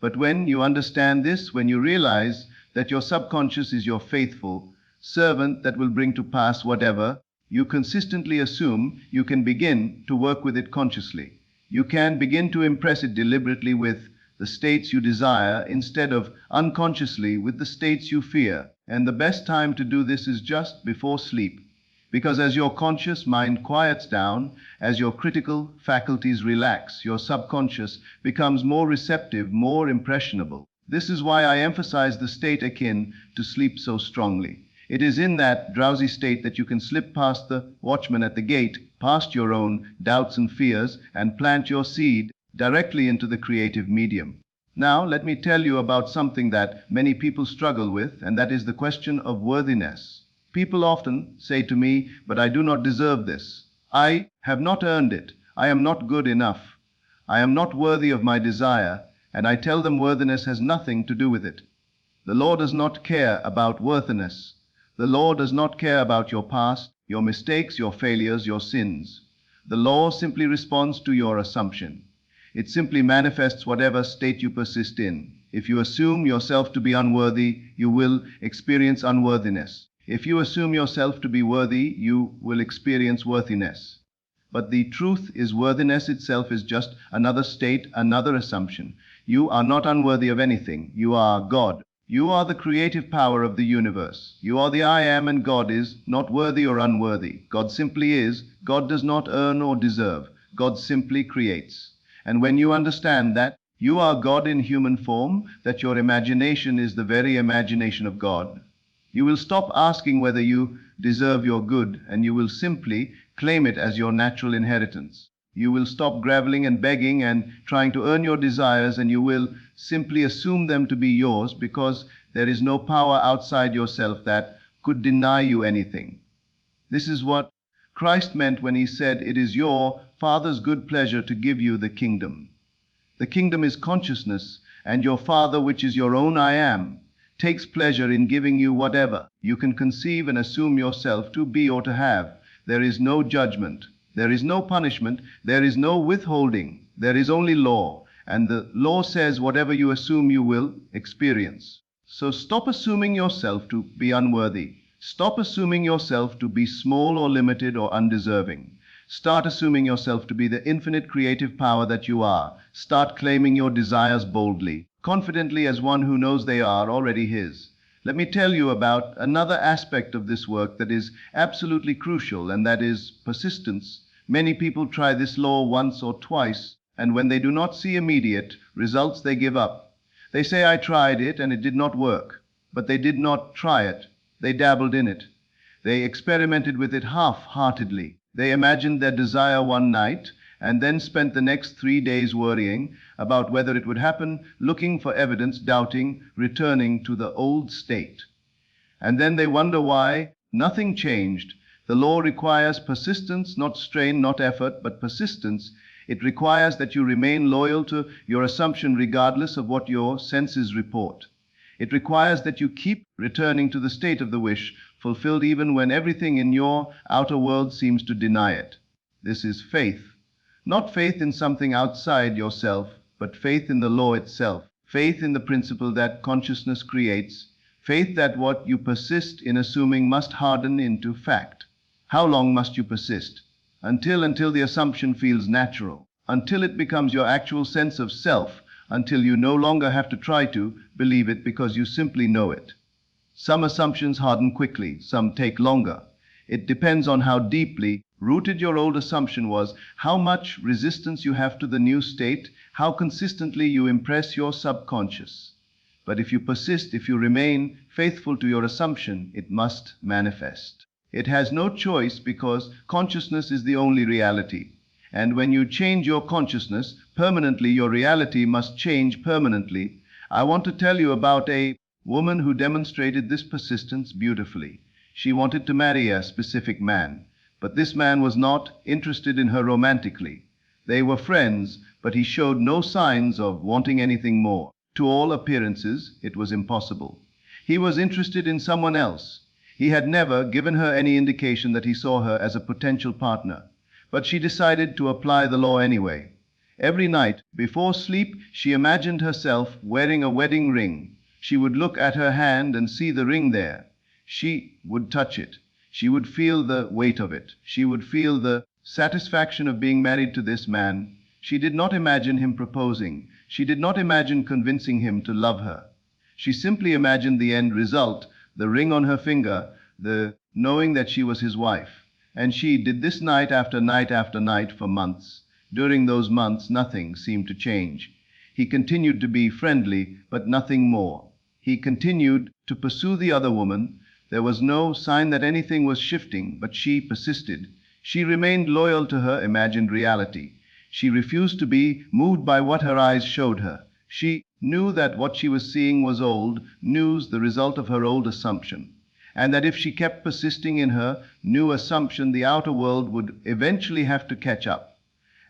But when you understand this, when you realize that your subconscious is your faithful servant that will bring to pass whatever you consistently assume, you can begin to work with it consciously. You can begin to impress it deliberately with the states you desire instead of unconsciously with the states you fear. And the best time to do this is just before sleep. Because as your conscious mind quiets down, as your critical faculties relax, your subconscious becomes more receptive, more impressionable. This is why I emphasize the state akin to sleep so strongly. It is in that drowsy state that you can slip past the watchman at the gate, past your own doubts and fears, and plant your seed directly into the creative medium. Now, let me tell you about something that many people struggle with, and that is the question of worthiness. People often say to me, but I do not deserve this. I have not earned it. I am not good enough. I am not worthy of my desire, and I tell them worthiness has nothing to do with it. The law does not care about worthiness. The law does not care about your past, your mistakes, your failures, your sins. The law simply responds to your assumption. It simply manifests whatever state you persist in. If you assume yourself to be unworthy, you will experience unworthiness. If you assume yourself to be worthy, you will experience worthiness. But the truth is, worthiness itself is just another state, another assumption. You are not unworthy of anything. You are God. You are the creative power of the universe. You are the I am, and God is not worthy or unworthy. God simply is. God does not earn or deserve. God simply creates. And when you understand that you are God in human form, that your imagination is the very imagination of God, you will stop asking whether you deserve your good, and you will simply claim it as your natural inheritance. You will stop groveling and begging and trying to earn your desires, and you will simply assume them to be yours, because there is no power outside yourself that could deny you anything. This is what Christ meant when he said, "It is your Father's good pleasure to give you the kingdom." The kingdom is consciousness, and your Father, which is your own I am, takes pleasure in giving you whatever you can conceive and assume yourself to be or to have. There is no judgment. There is no punishment. There is no withholding. There is only law. And the law says whatever you assume you will experience. So stop assuming yourself to be unworthy. Stop assuming yourself to be small or limited or undeserving. Start assuming yourself to be the infinite creative power that you are. Start claiming your desires boldly, confidently, as one who knows they are already his. Let me tell you about another aspect of this work that is absolutely crucial, and that is persistence. Many people try this law once or twice, and when they do not see immediate results, they give up. They say, "I tried it and it did not work." But they did not try it. They dabbled in it. They experimented with it half-heartedly. They imagined their desire one night and then spent the next 3 days worrying about whether it would happen, looking for evidence, doubting, returning to the old state. And then they wonder why nothing changed. The law requires persistence, not strain, not effort, but persistence. It requires that you remain loyal to your assumption regardless of what your senses report. It requires that you keep returning to the state of the wish, fulfilled even when everything in your outer world seems to deny it. This is faith. Not faith in something outside yourself, but faith in the law itself. Faith in the principle that consciousness creates. Faith that what you persist in assuming must harden into fact. How long must you persist? Until the assumption feels natural. Until it becomes your actual sense of self. Until you no longer have to try to believe it because you simply know it. Some assumptions harden quickly, some take longer. It depends on how deeply rooted your old assumption was, how much resistance you have to the new state, how consistently you impress your subconscious. But if you persist, if you remain faithful to your assumption, it must manifest. It has no choice, because consciousness is the only reality. And when you change your consciousness permanently, your reality must change permanently. I want to tell you about a woman who demonstrated this persistence beautifully. She wanted to marry a specific man, but this man was not interested in her romantically. They were friends, but he showed no signs of wanting anything more. To all appearances, it was impossible. He was interested in someone else. He had never given her any indication that he saw her as a potential partner. But she decided to apply the law anyway. Every night, before sleep, she imagined herself wearing a wedding ring. She would look at her hand and see the ring there. She would touch it. She would feel the weight of it. She would feel the satisfaction of being married to this man. She did not imagine him proposing. She did not imagine convincing him to love her. She simply imagined the end result, the ring on her finger, the knowing that she was his wife. And she did this night after night after night for months. During those months, nothing seemed to change. He continued to be friendly, but nothing more. He continued to pursue the other woman. There was no sign that anything was shifting, but she persisted. She remained loyal to her imagined reality. She refused to be moved by what her eyes showed her. She knew that what she was seeing was old news, the result of her old assumption. and that if she kept persisting in her new assumption, the outer world would eventually have to catch up.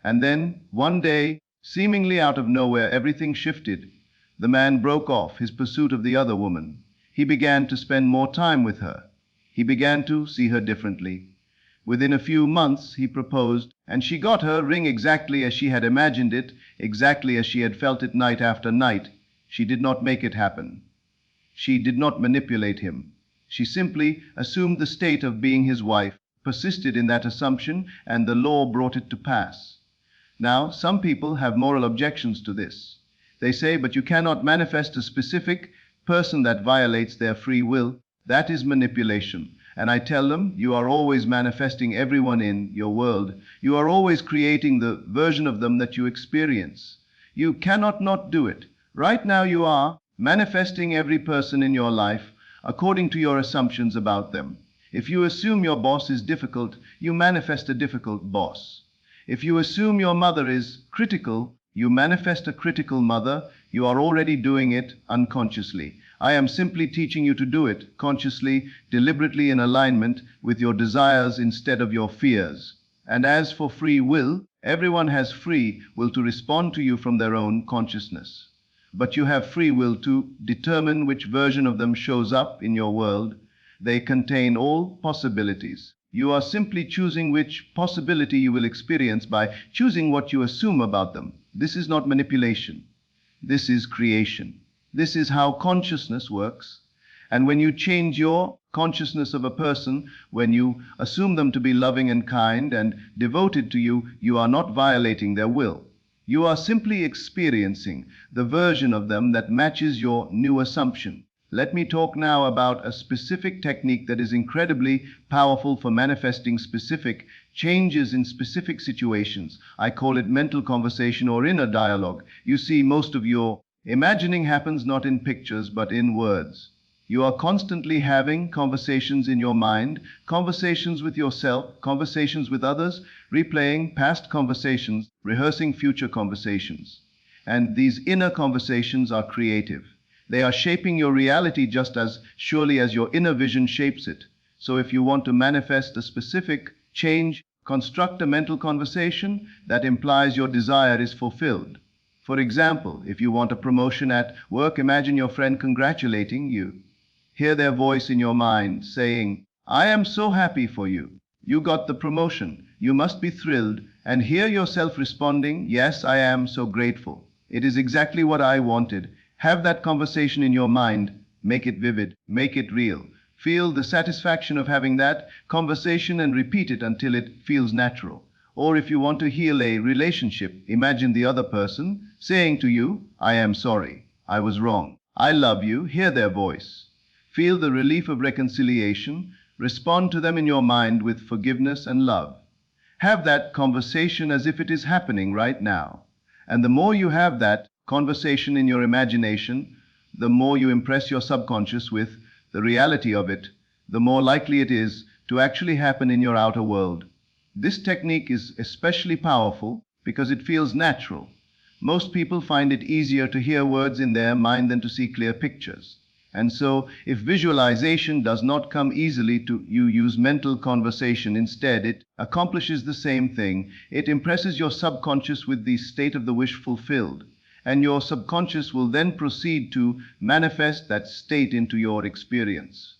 And then, one day, seemingly out of nowhere, everything shifted. The man broke off his pursuit of the other woman. He began to spend more time with her. He began to see her differently. Within a few months, he proposed, and she got her ring exactly as she had imagined it, exactly as she had felt it night after night. She did not make it happen. She did not manipulate him. She simply assumed the state of being his wife, persisted in that assumption, and the law brought it to pass. Now, some people have moral objections to this. They say, but you cannot manifest a specific person that violates their free will. That is manipulation. And I tell them, you are always manifesting everyone in your world. You are always creating the version of them that you experience. You cannot not do it. Right now you are manifesting every person in your life according to your assumptions about them. If you assume your boss is difficult, you manifest a difficult boss. If you assume your mother is critical, you manifest a critical mother. You are already doing it unconsciously. I am simply teaching you to do it consciously, deliberately, in alignment with your desires instead of your fears. And as for free will, everyone has free will to respond to you from their own consciousness. But you have free will to determine which version of them shows up in your world. They contain all possibilities. You are simply choosing which possibility you will experience by choosing what you assume about them. This is not manipulation. This is creation. This is how consciousness works. And when you change your consciousness of a person, when you assume them to be loving and kind and devoted to you, you are not violating their will. You are simply experiencing the version of them that matches your new assumption. Let me talk now about a specific technique that is incredibly powerful for manifesting specific changes in specific situations. I call it mental conversation or inner dialogue. You see, most of your imagining happens not in pictures but in words. You are constantly having conversations in your mind, conversations with yourself, conversations with others, replaying past conversations, rehearsing future conversations. And these inner conversations are creative. They are shaping your reality just as surely as your inner vision shapes it. So if you want to manifest a specific change, construct a mental conversation that implies your desire is fulfilled. For example, if you want a promotion at work, imagine your friend congratulating you. Hear their voice in your mind saying, "I am so happy for you. You got the promotion. You must be thrilled." And hear yourself responding, "Yes, I am so grateful. It is exactly what I wanted." Have that conversation in your mind. Make it vivid. Make it real. Feel the satisfaction of having that conversation and repeat it until it feels natural. Or if you want to heal a relationship, imagine the other person saying to you, "I am sorry. I was wrong. I love you." Hear their voice. Feel the relief of reconciliation. Respond to them in your mind with forgiveness and love. Have that conversation as if it is happening right now. And the more you have that conversation in your imagination, the more you impress your subconscious with the reality of it, the more likely it is to actually happen in your outer world. This technique is especially powerful because it feels natural. Most people find it easier to hear words in their mind than to see clear pictures. And so, if visualization does not come easily to you, use mental conversation instead. It accomplishes the same thing. It impresses your subconscious with the state of the wish fulfilled. And your subconscious will then proceed to manifest that state into your experience.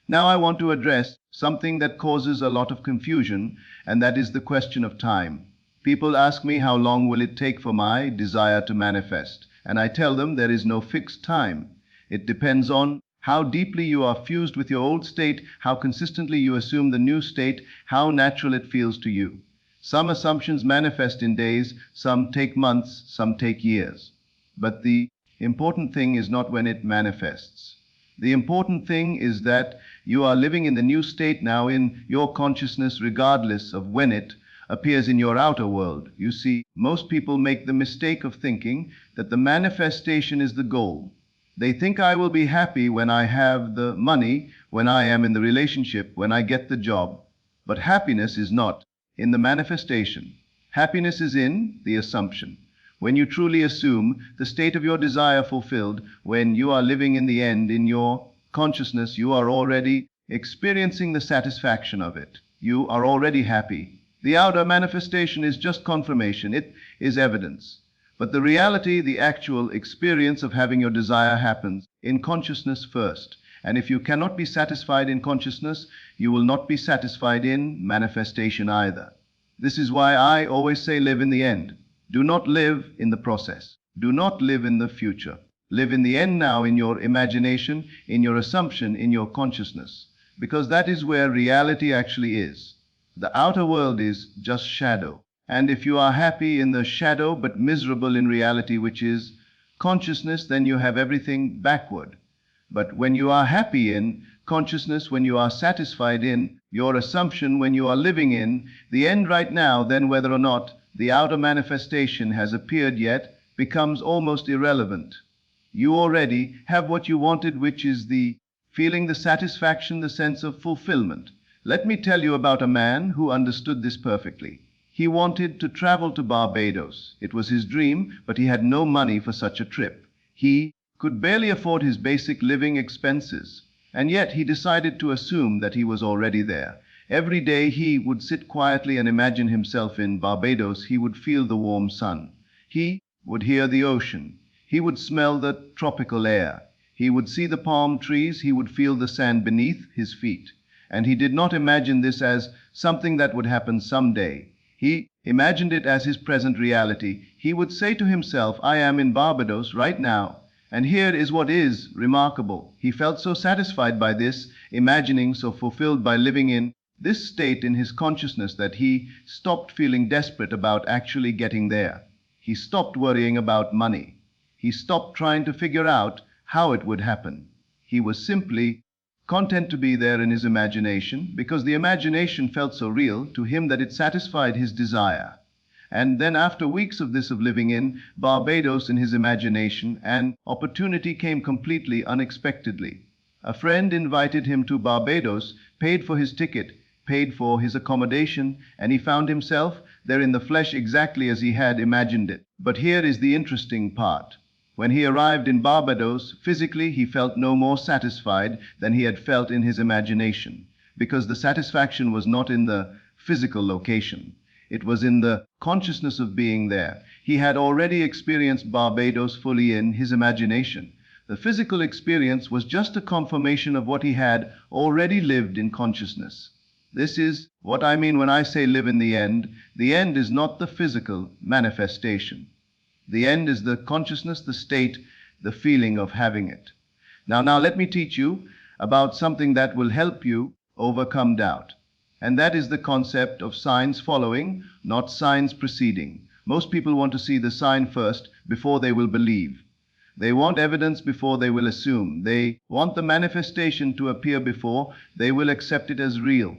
Now I want to address something that causes a lot of confusion, and that is the question of time. People ask me, how long will it take for my desire to manifest? And I tell them there is no fixed time. It depends on how deeply you are fused with your old state, how consistently you assume the new state, how natural it feels to you. Some assumptions manifest in days, some take months, some take years. But the important thing is not when it manifests. The important thing is that you are living in the new state now in your consciousness, regardless of when it appears in your outer world. You see, most people make the mistake of thinking that the manifestation is the goal. They think I will be happy when I have the money, when I am in the relationship, when I get the job. But happiness is not in the manifestation. Happiness is in the assumption. When you truly assume the state of your desire fulfilled, when you are living in the end in your consciousness, you are already experiencing the satisfaction of it. You are already happy. The outer manifestation is just confirmation, it is evidence. But the reality, the actual experience of having your desire happens in consciousness first. And if you cannot be satisfied in consciousness, you will not be satisfied in manifestation either. This is why I always say live in the end. Do not live in the process. Do not live in the future. Live in the end now, in your imagination, in your assumption, in your consciousness. Because that is where reality actually is. The outer world is just shadow. And if you are happy in the shadow but miserable in reality, which is consciousness, then you have everything backward. But when you are happy in consciousness, when you are satisfied in your assumption, when you are living in the end right now, then whether or not the outer manifestation has appeared yet becomes almost irrelevant. You already have what you wanted, which is the feeling, the satisfaction, the sense of fulfillment. Let me tell you about a man who understood this perfectly. He wanted to travel to Barbados. It was his dream, but he had no money for such a trip. He could barely afford his basic living expenses, and yet he decided to assume that he was already there. Every day he would sit quietly and imagine himself in Barbados. He would feel the warm sun. He would hear the ocean. He would smell the tropical air. He would see the palm trees. He would feel the sand beneath his feet. And he did not imagine this as something that would happen someday. He imagined it as his present reality. He would say to himself, I am in Barbados right now. And here is what is remarkable. He felt so satisfied by this imagining, so fulfilled by living in this state in his consciousness, that he stopped feeling desperate about actually getting there. He stopped worrying about money. He stopped trying to figure out how it would happen. He was simply content to be there in his imagination, because the imagination felt so real to him that it satisfied his desire. And then after weeks of this, of living in Barbados in his imagination, an opportunity came completely unexpectedly. A friend invited him to Barbados, paid for his ticket, paid for his accommodation, and he found himself there in the flesh exactly as he had imagined it. But here is the interesting part. When he arrived in Barbados, physically he felt no more satisfied than he had felt in his imagination, because the satisfaction was not in the physical location. It was in the consciousness of being there. He had already experienced Barbados fully in his imagination. The physical experience was just a confirmation of what he had already lived in consciousness. This is what I mean when I say live in the end. The end is not the physical manifestation. The end is the consciousness, the state, the feeling of having it. Now let me teach you about something that will help you overcome doubt. And that is the concept of signs following, not signs preceding. Most people want to see the sign first before they will believe. They want evidence before they will assume. They want the manifestation to appear before they will accept it as real.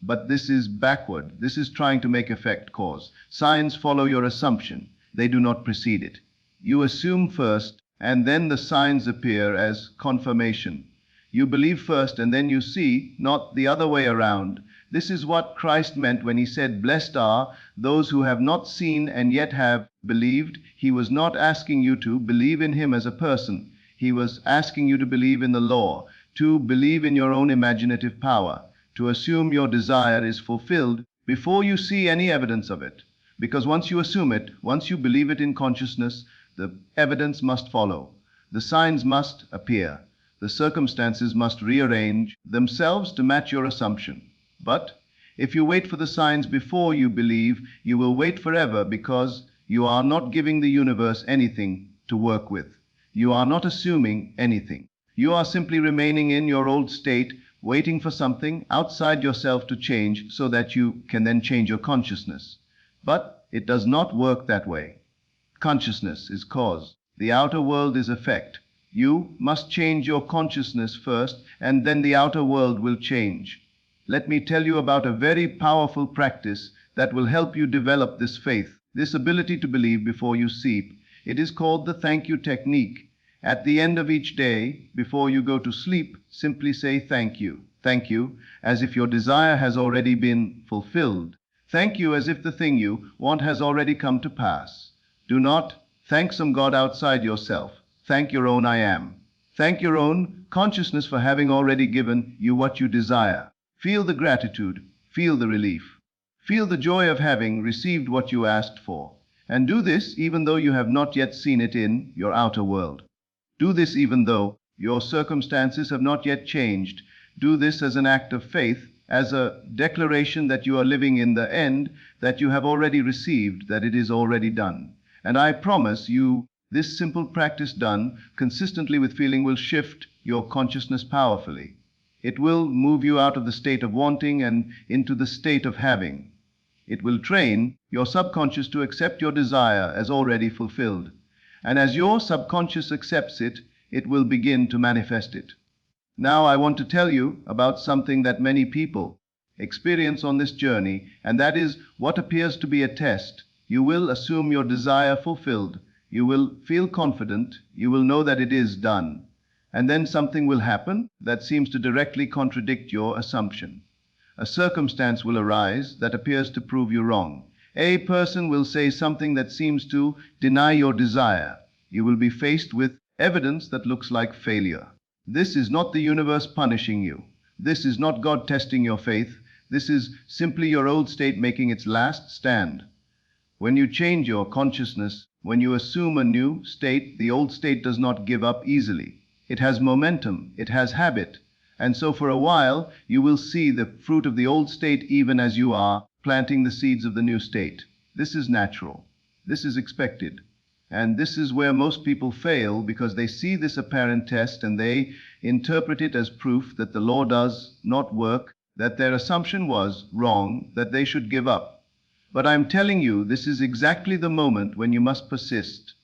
But this is backward. This is trying to make effect cause. Signs follow your assumption. They do not precede it. You assume first, and then the signs appear as confirmation. You believe first, and then you see, not the other way around. This is what Christ meant when he said, blessed are those who have not seen and yet have believed. He was not asking you to believe in him as a person. He was asking you to believe in the law, to believe in your own imaginative power, to assume your desire is fulfilled before you see any evidence of it. Because once you assume it, once you believe it in consciousness, the evidence must follow. The signs must appear. The circumstances must rearrange themselves to match your assumption. But if you wait for the signs before you believe, you will wait forever, because you are not giving the universe anything to work with. You are not assuming anything. You are simply remaining in your old state, waiting for something outside yourself to change so that you can then change your consciousness. But it does not work that way. Consciousness is cause. The outer world is effect. You must change your consciousness first, and then the outer world will change. Let me tell you about a very powerful practice that will help you develop this faith, this ability to believe before you see. It is called the thank you technique. At the end of each day, before you go to sleep, simply say thank you. Thank you, as if your desire has already been fulfilled. Thank you as if the thing you want has already come to pass. Do not thank some God outside yourself. Thank your own I am. Thank your own consciousness for having already given you what you desire. Feel the gratitude, feel the relief, feel the joy of having received what you asked for. And do this even though you have not yet seen it in your outer world. Do this even though your circumstances have not yet changed. Do this as an act of faith, as a declaration that you are living in the end, that you have already received, that it is already done. And I promise you, this simple practice done consistently with feeling will shift your consciousness powerfully. It will move you out of the state of wanting and into the state of having. It will train your subconscious to accept your desire as already fulfilled. And as your subconscious accepts it, it will begin to manifest it. Now I want to tell you about something that many people experience on this journey, and that is what appears to be a test. You will assume your desire fulfilled. You will feel confident. You will know that it is done. And then something will happen that seems to directly contradict your assumption. A circumstance will arise that appears to prove you wrong. A person will say something that seems to deny your desire. You will be faced with evidence that looks like failure. This is not the universe punishing you. This is not God testing your faith. This is simply your old state making its last stand. When you change your consciousness, when you assume a new state, the old state does not give up easily. It has momentum, it has habit, and so for a while you will see the fruit of the old state even as you are planting the seeds of the new state. This is natural. This is expected. And this is where most people fail, because they see this apparent test and they interpret it as proof that the law does not work, that their assumption was wrong, that they should give up. But I'm telling you, this is exactly the moment when you must persist.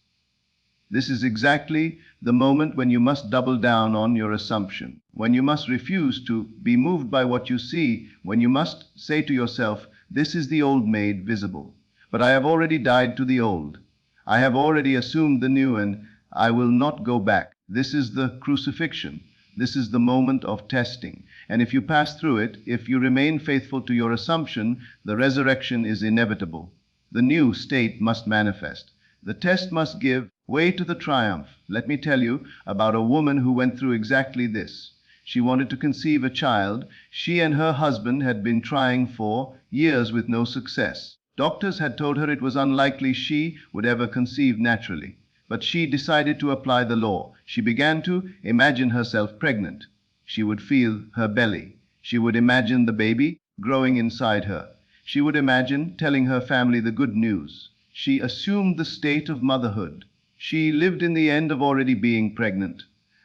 This is exactly the moment when you must double down on your assumption, when you must refuse to be moved by what you see, when you must say to yourself, this is the old made visible, but I have already died to the old. I have already assumed the new, and I will not go back. This is the crucifixion. This is the moment of testing. And if you pass through it, if you remain faithful to your assumption, the resurrection is inevitable. The new state must manifest. The test must give way to the triumph. Let me tell you about a woman who went through exactly this. She wanted to conceive a child. She and her husband had been trying for years with no success. Doctors had told her it was unlikely she would ever conceive naturally. But she decided to apply the law. She began to imagine herself pregnant. She would feel her belly. She would imagine the baby growing inside her. She would imagine telling her family the good news. She assumed the state of motherhood. She lived in the end of already being pregnant.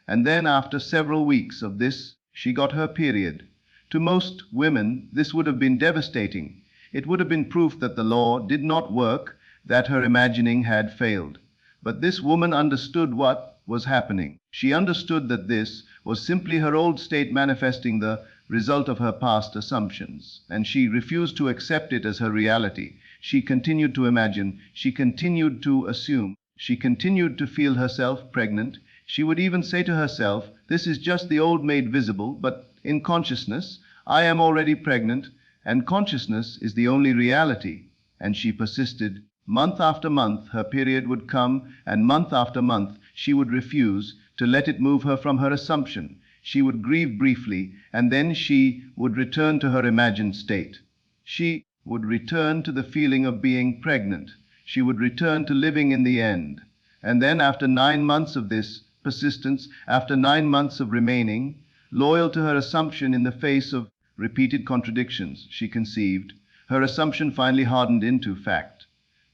And then after several weeks of this, she got her period. To most women, this would have been devastating. It would have been proof that the law did not work, that her imagining had failed. But this woman understood what was happening. She understood that this was simply her old state manifesting the result of her past assumptions, and she refused to accept it as her reality. She continued to imagine, she continued to assume, she continued to feel herself pregnant. She would even say to herself, this is just the old made visible, but in consciousness, I am already pregnant, and consciousness is the only reality. And she persisted. Month after month, her period would come, and month after month, she would refuse to let it move her from her assumption. She would grieve briefly, and then she would return to her imagined state. She would return to the feeling of being pregnant. She would return to living in the end. And then after 9 months of this persistence, after 9 months of remaining loyal to her assumption in the face of repeated contradictions, she conceived. Her assumption finally hardened into fact.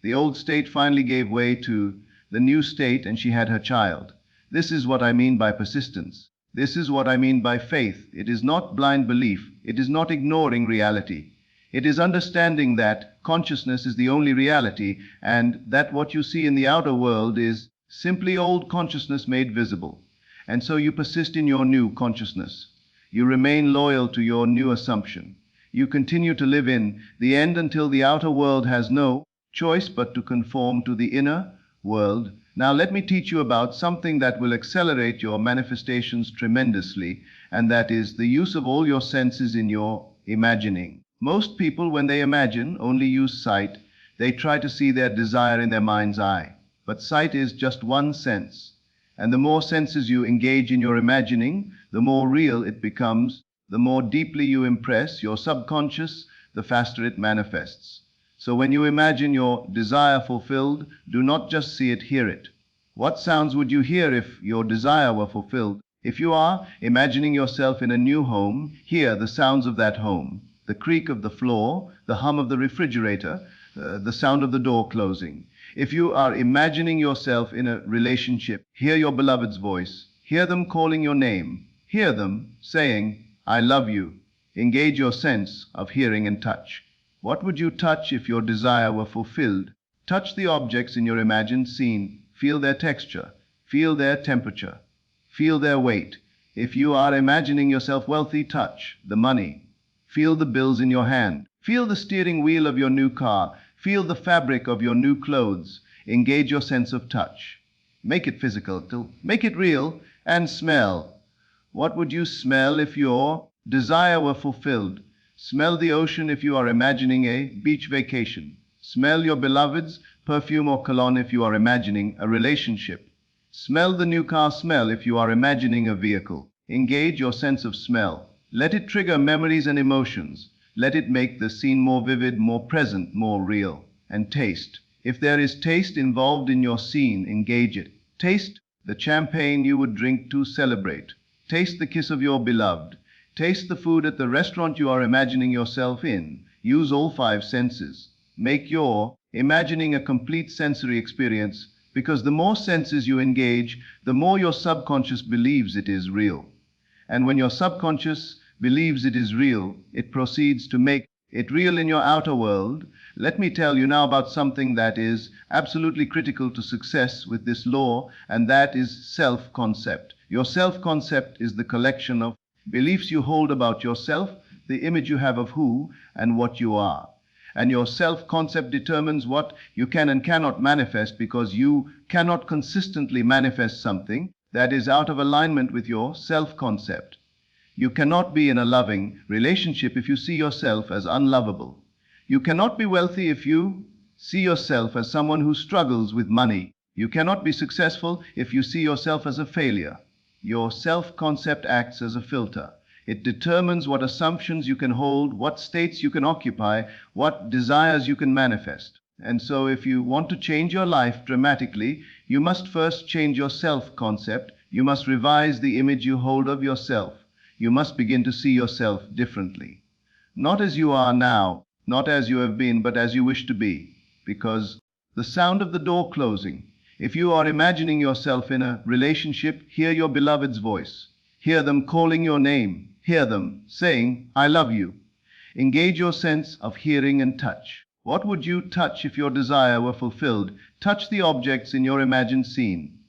The old state finally gave way to the new state, and she had her child. This is what I mean by persistence. This is what I mean by faith. It is not blind belief. It is not ignoring reality. It is understanding that consciousness is the only reality, and that what you see in the outer world is simply old consciousness made visible. And so you persist in your new consciousness. You remain loyal to your new assumption. You continue to live in the end until the outer world has no choice but to conform to the inner world. Now let me teach you about something that will accelerate your manifestations tremendously, and that is the use of all your senses in your imagining. Most people, when they imagine, only use sight. They try to see their desire in their mind's eye. But sight is just one sense. And the more senses you engage in your imagining, the more real it becomes. The more deeply you impress your subconscious, the faster it manifests. So when you imagine your desire fulfilled, do not just see it, hear it. What sounds would you hear if your desire were fulfilled? If you are imagining yourself in a new home, hear the sounds of that home. The creak of the floor, the hum of the refrigerator, the sound of the door closing. If you are imagining yourself in a relationship, hear your beloved's voice. Hear them calling your name. Hear them saying, I love you. Engage your sense of hearing and touch. What would you touch if your desire were fulfilled? Touch the objects in your imagined scene. Feel their texture. Feel their temperature. Feel their weight. If you are imagining yourself wealthy, touch the money. Feel the bills in your hand. Feel the steering wheel of your new car. Feel the fabric of your new clothes. Engage your sense of touch. Make it physical, make it real, and smell. What would you smell if your desire were fulfilled? Smell the ocean if you are imagining a beach vacation. Smell your beloved's perfume or cologne if you are imagining a relationship. Smell the new car smell if you are imagining a vehicle. Engage your sense of smell. Let it trigger memories and emotions. Let it make the scene more vivid, more present, more real. And taste. If there is taste involved in your scene, engage it. Taste the champagne you would drink to celebrate. Taste the kiss of your beloved. Taste the food at the restaurant you are imagining yourself in. Use all 5 senses. Make your imagining a complete sensory experience, because the more senses you engage, the more your subconscious believes it is real. And when your subconscious believes it is real, it proceeds to make it real in your outer world. Let me tell you now about something that is absolutely critical to success with this law, and that is self-concept. Your self-concept is the collection of beliefs you hold about yourself, the image you have of who and what you are. And your self-concept determines what you can and cannot manifest, because you cannot consistently manifest something that is out of alignment with your self-concept. You cannot be in a loving relationship if you see yourself as unlovable. You cannot be wealthy if you see yourself as someone who struggles with money. You cannot be successful if you see yourself as a failure. Your self-concept acts as a filter. It determines what assumptions you can hold, what states you can occupy, what desires you can manifest. And so if you want to change your life dramatically, you must first change your self-concept. You must revise the image you hold of yourself. You must begin to see yourself differently. Not as you are now, not as you have been, but as you wish to be. Because the sound of the door closing. If you are imagining yourself in a relationship, hear your beloved's voice. Hear them calling your name. Hear them saying, I love you. Engage your sense of hearing and touch. What would you touch if your desire were fulfilled? Touch the objects in your imagined scene.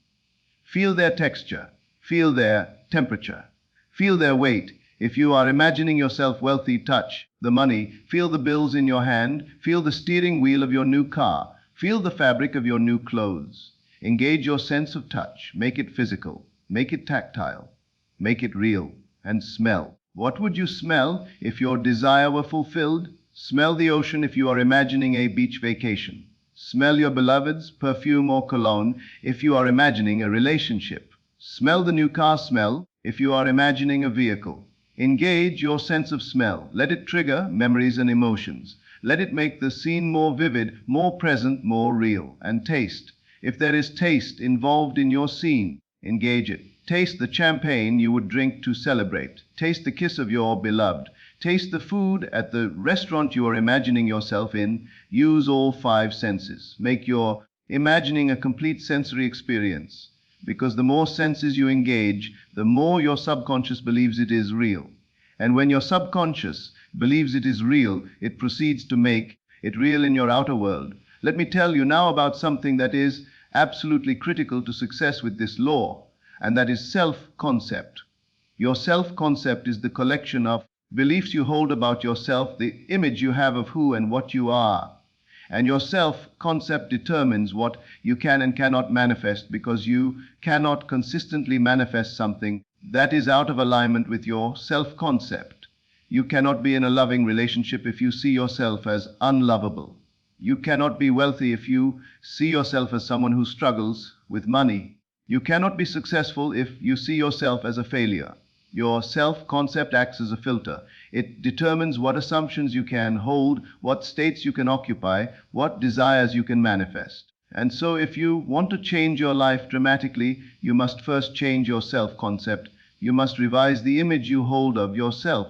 Feel their texture. Feel their temperature. Feel their weight. If you are imagining yourself wealthy, touch the money. Feel the bills in your hand. Feel the steering wheel of your new car. Feel the fabric of your new clothes. Engage your sense of touch. Make it physical. Make it tactile. Make it real. And smell. What would you smell if your desire were fulfilled? Smell the ocean if you are imagining a beach vacation. Smell your beloved's perfume or cologne if you are imagining a relationship. Smell the new car smell if you are imagining a vehicle. Engage your sense of smell. Let it trigger memories and emotions. Let it make the scene more vivid, more present, more real. And taste. If there is taste involved in your scene, engage it. Taste the champagne you would drink to celebrate. Taste the kiss of your beloved. Taste the food at the restaurant you are imagining yourself in. Use all 5 senses. Make your imagining a complete sensory experience. Because the more senses you engage, the more your subconscious believes it is real. And when your subconscious believes it is real, it proceeds to make it real in your outer world. Let me tell you now about something that is absolutely critical to success with this law, and that is self-concept. Your self-concept is the collection of beliefs you hold about yourself, the image you have of who and what you are. And your self-concept determines what you can and cannot manifest, because you cannot consistently manifest something that is out of alignment with your self-concept. You cannot be in a loving relationship if you see yourself as unlovable. You cannot be wealthy if you see yourself as someone who struggles with money. You cannot be successful if you see yourself as a failure. Your self-concept acts as a filter. It determines what assumptions you can hold, what states you can occupy, what desires you can manifest. And so if you want to change your life dramatically, you must first change your self-concept. You must revise the image you hold of yourself.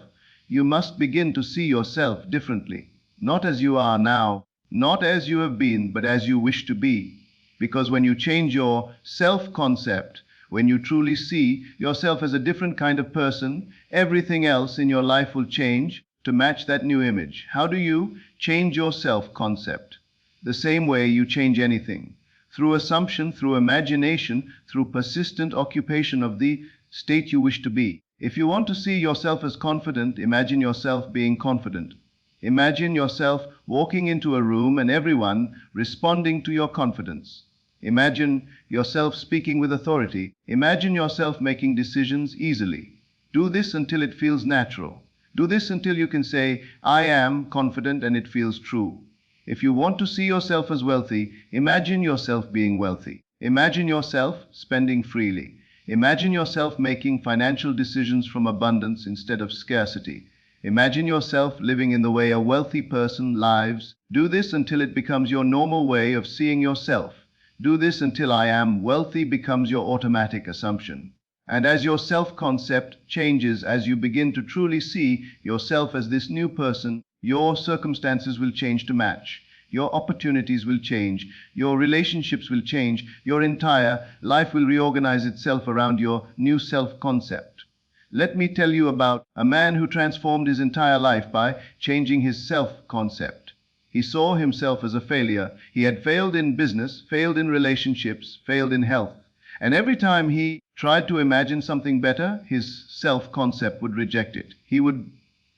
You must begin to see yourself differently. Not as you are now, not as you have been, but as you wish to be. Because when you change your self-concept, when you truly see yourself as a different kind of person, everything else in your life will change to match that new image. How do you change your self-concept? The same way you change anything. Through assumption, through imagination, through persistent occupation of the state you wish to be. If you want to see yourself as confident, imagine yourself being confident. Imagine yourself walking into a room and everyone responding to your confidence. Imagine yourself speaking with authority. Imagine yourself making decisions easily. Do this until it feels natural. Do this until you can say, I am confident, and it feels true. If you want to see yourself as wealthy, imagine yourself being wealthy. Imagine yourself spending freely. Imagine yourself making financial decisions from abundance instead of scarcity. Imagine yourself living in the way a wealthy person lives. Do this until it becomes your normal way of seeing yourself. Do this until I am wealthy becomes your automatic assumption. And as your self-concept changes, as you begin to truly see yourself as this new person, your circumstances will change to match. Your opportunities will change. Your relationships will change. Your entire life will reorganize itself around your new self-concept. Let me tell you about a man who transformed his entire life by changing his self-concept. He saw himself as a failure. He had failed in business, failed in relationships, failed in health. And every time he tried to imagine something better, his self-concept would reject it. He would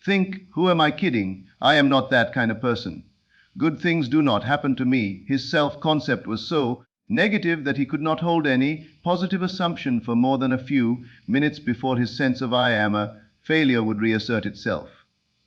think, who am I kidding? I am not that kind of person. Good things do not happen to me. His self-concept was so negative that he could not hold any positive assumption for more than a few minutes before his sense of I am a failure would reassert itself.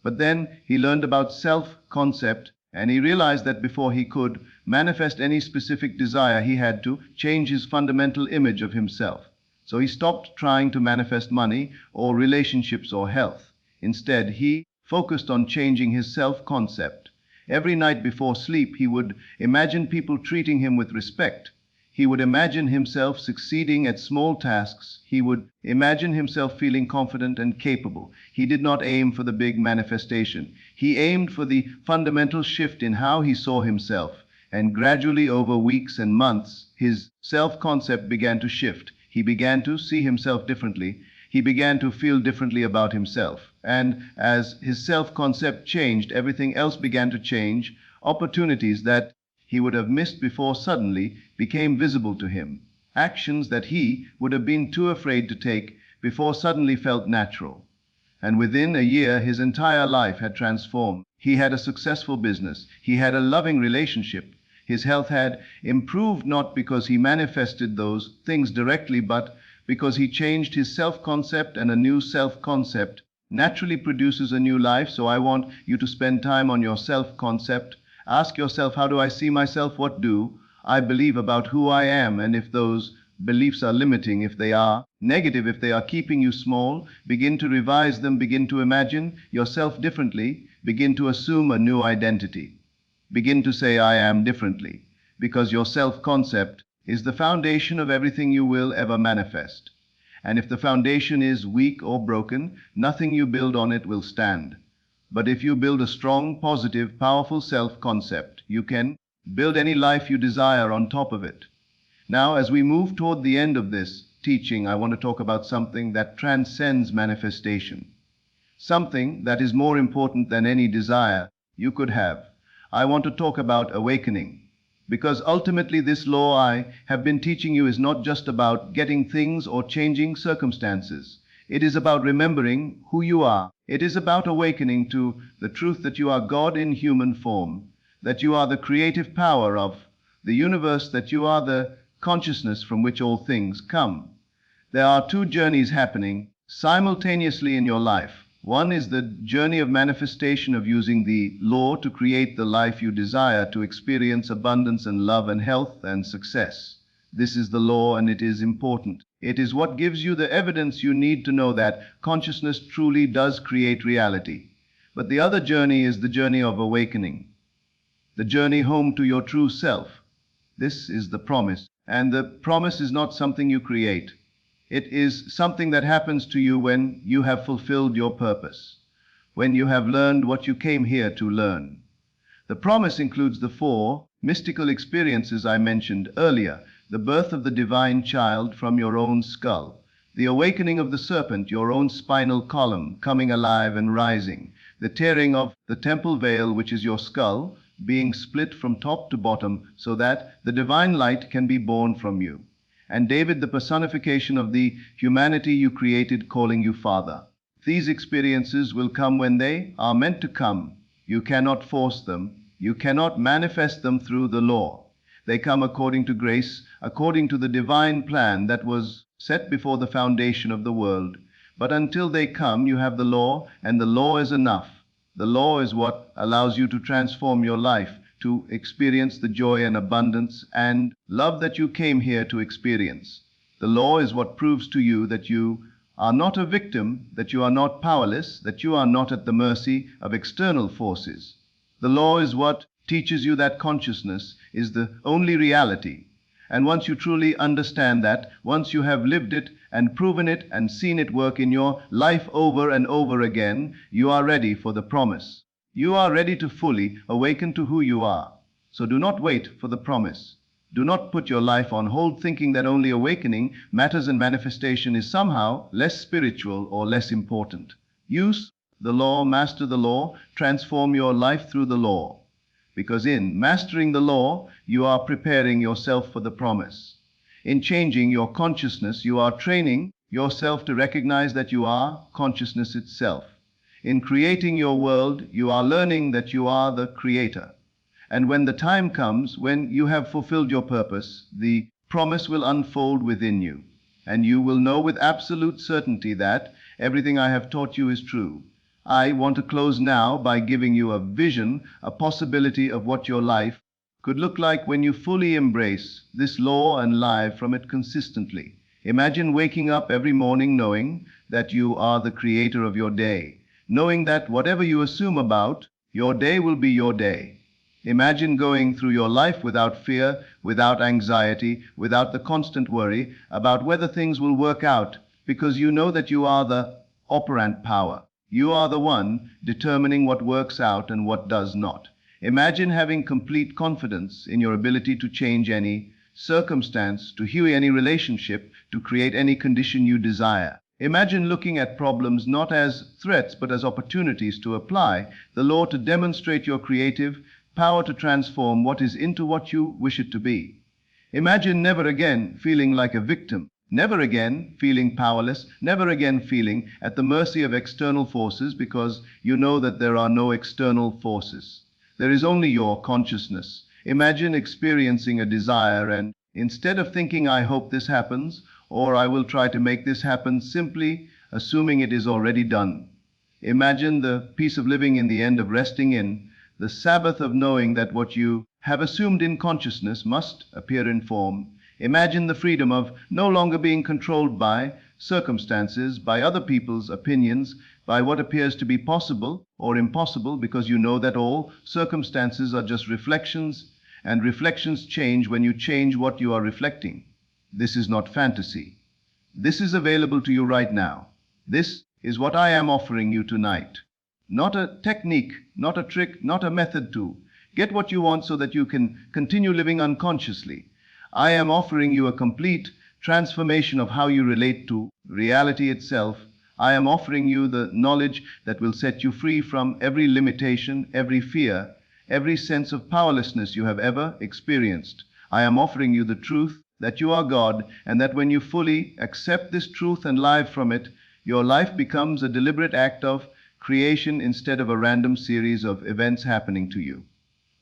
But then he learned about self-concept, and he realized that before he could manifest any specific desire, he had to change his fundamental image of himself. So he stopped trying to manifest money or relationships or health. Instead, he focused on changing his self-concept. Every night before sleep, he would imagine people treating him with respect. He would imagine himself succeeding at small tasks. He would imagine himself feeling confident and capable. He did not aim for the big manifestation. He aimed for the fundamental shift in how he saw himself. And gradually, over weeks and months, his self-concept began to shift. He began to see himself differently. He began to feel differently about himself. And as his self-concept changed, everything else began to change. Opportunities that he would have missed before suddenly became visible to him. Actions that he would have been too afraid to take before suddenly felt natural. And within a year, his entire life had transformed. He had a successful business. He had a loving relationship. His health had improved not because he manifested those things directly, but because he changed his self-concept, and a new self-concept naturally produces a new life. So I want you to spend time on your self-concept. Ask yourself, how do I see myself? What do I believe about who I am? And if those beliefs are limiting, if they are negative, if they are keeping you small, begin to revise them. Begin to imagine yourself differently. Begin to assume a new identity. Begin to say, I am differently. Because your self-concept is the foundation of everything you will ever manifest. And if the foundation is weak or broken, nothing you build on it will stand. But if you build a strong, positive, powerful self-concept, you can build any life you desire on top of it. Now, as we move toward the end of this teaching, I want to talk about something that transcends manifestation. Something that is more important than any desire you could have. I want to talk about awakening. Because ultimately this law I have been teaching you is not just about getting things or changing circumstances. It is about remembering who you are. It is about awakening to the truth that you are God in human form, that you are the creative power of the universe, that you are the consciousness from which all things come. There are two journeys happening simultaneously in your life. One is the journey of manifestation, of using the law to create the life you desire, to experience abundance and love and health and success. This is the law, and it is important. It is what gives you the evidence you need to know that consciousness truly does create reality. But the other journey is the journey of awakening, the journey home to your true self. This is the promise. And the promise is not something you create. It is something that happens to you when you have fulfilled your purpose, when you have learned what you came here to learn. The promise includes the four mystical experiences I mentioned earlier: the birth of the divine child from your own skull, the awakening of the serpent, your own spinal column, coming alive and rising, the tearing of the temple veil, which is your skull, being split from top to bottom so that the divine light can be born from you, and David, the personification of the humanity you created, calling you Father. These experiences will come when they are meant to come. You cannot force them. You cannot manifest them through the law. They come according to grace, according to the divine plan that was set before the foundation of the world. But until they come, you have the law, and the law is enough. The law is what allows you to transform your life, to experience the joy and abundance and love that you came here to experience. The law is what proves to you that you are not a victim, that you are not powerless, that you are not at the mercy of external forces. The law is what teaches you that consciousness is the only reality. And once you truly understand that, once you have lived it and proven it and seen it work in your life over and over again, you are ready for the promise. You are ready to fully awaken to who you are. So do not wait for the promise. Do not put your life on hold thinking that only awakening matters and manifestation is somehow less spiritual or less important. Use the law, master the law, transform your life through the law. Because in mastering the law, you are preparing yourself for the promise. In changing your consciousness, you are training yourself to recognize that you are consciousness itself. In creating your world, you are learning that you are the creator. And when the time comes, when you have fulfilled your purpose, the promise will unfold within you. And you will know with absolute certainty that everything I have taught you is true. I want to close now by giving you a vision, a possibility of what your life could look like when you fully embrace this law and live from it consistently. Imagine waking up every morning knowing that you are the creator of your day, knowing that whatever you assume about your day will be your day. Imagine going through your life without fear, without anxiety, without the constant worry about whether things will work out, because you know that you are the operant power. You are the one determining what works out and what does not. Imagine having complete confidence in your ability to change any circumstance, to heal any relationship, to create any condition you desire. Imagine looking at problems not as threats but as opportunities to apply the law to demonstrate your creative power to transform what is into what you wish it to be. Imagine never again feeling like a victim, never again feeling powerless, never again feeling at the mercy of external forces, because you know that there are no external forces. There is only your consciousness. Imagine experiencing a desire and instead of thinking, I hope this happens, or I will try to make this happen, simply assuming it is already done. Imagine the peace of living in the end of resting in, the Sabbath of knowing that what you have assumed in consciousness must appear in form. Imagine the freedom of no longer being controlled by circumstances, by other people's opinions, by what appears to be possible or impossible, because you know that all circumstances are just reflections, and reflections change when you change what you are reflecting. This is not fantasy. This is available to you right now. This is what I am offering you tonight. Not a technique, not a trick, not a method to get what you want so that you can continue living unconsciously. I am offering you a complete transformation of how you relate to reality itself. I am offering you the knowledge that will set you free from every limitation, every fear, every sense of powerlessness you have ever experienced. I am offering you the truth that you are God, and that when you fully accept this truth and live from it, your life becomes a deliberate act of creation instead of a random series of events happening to you.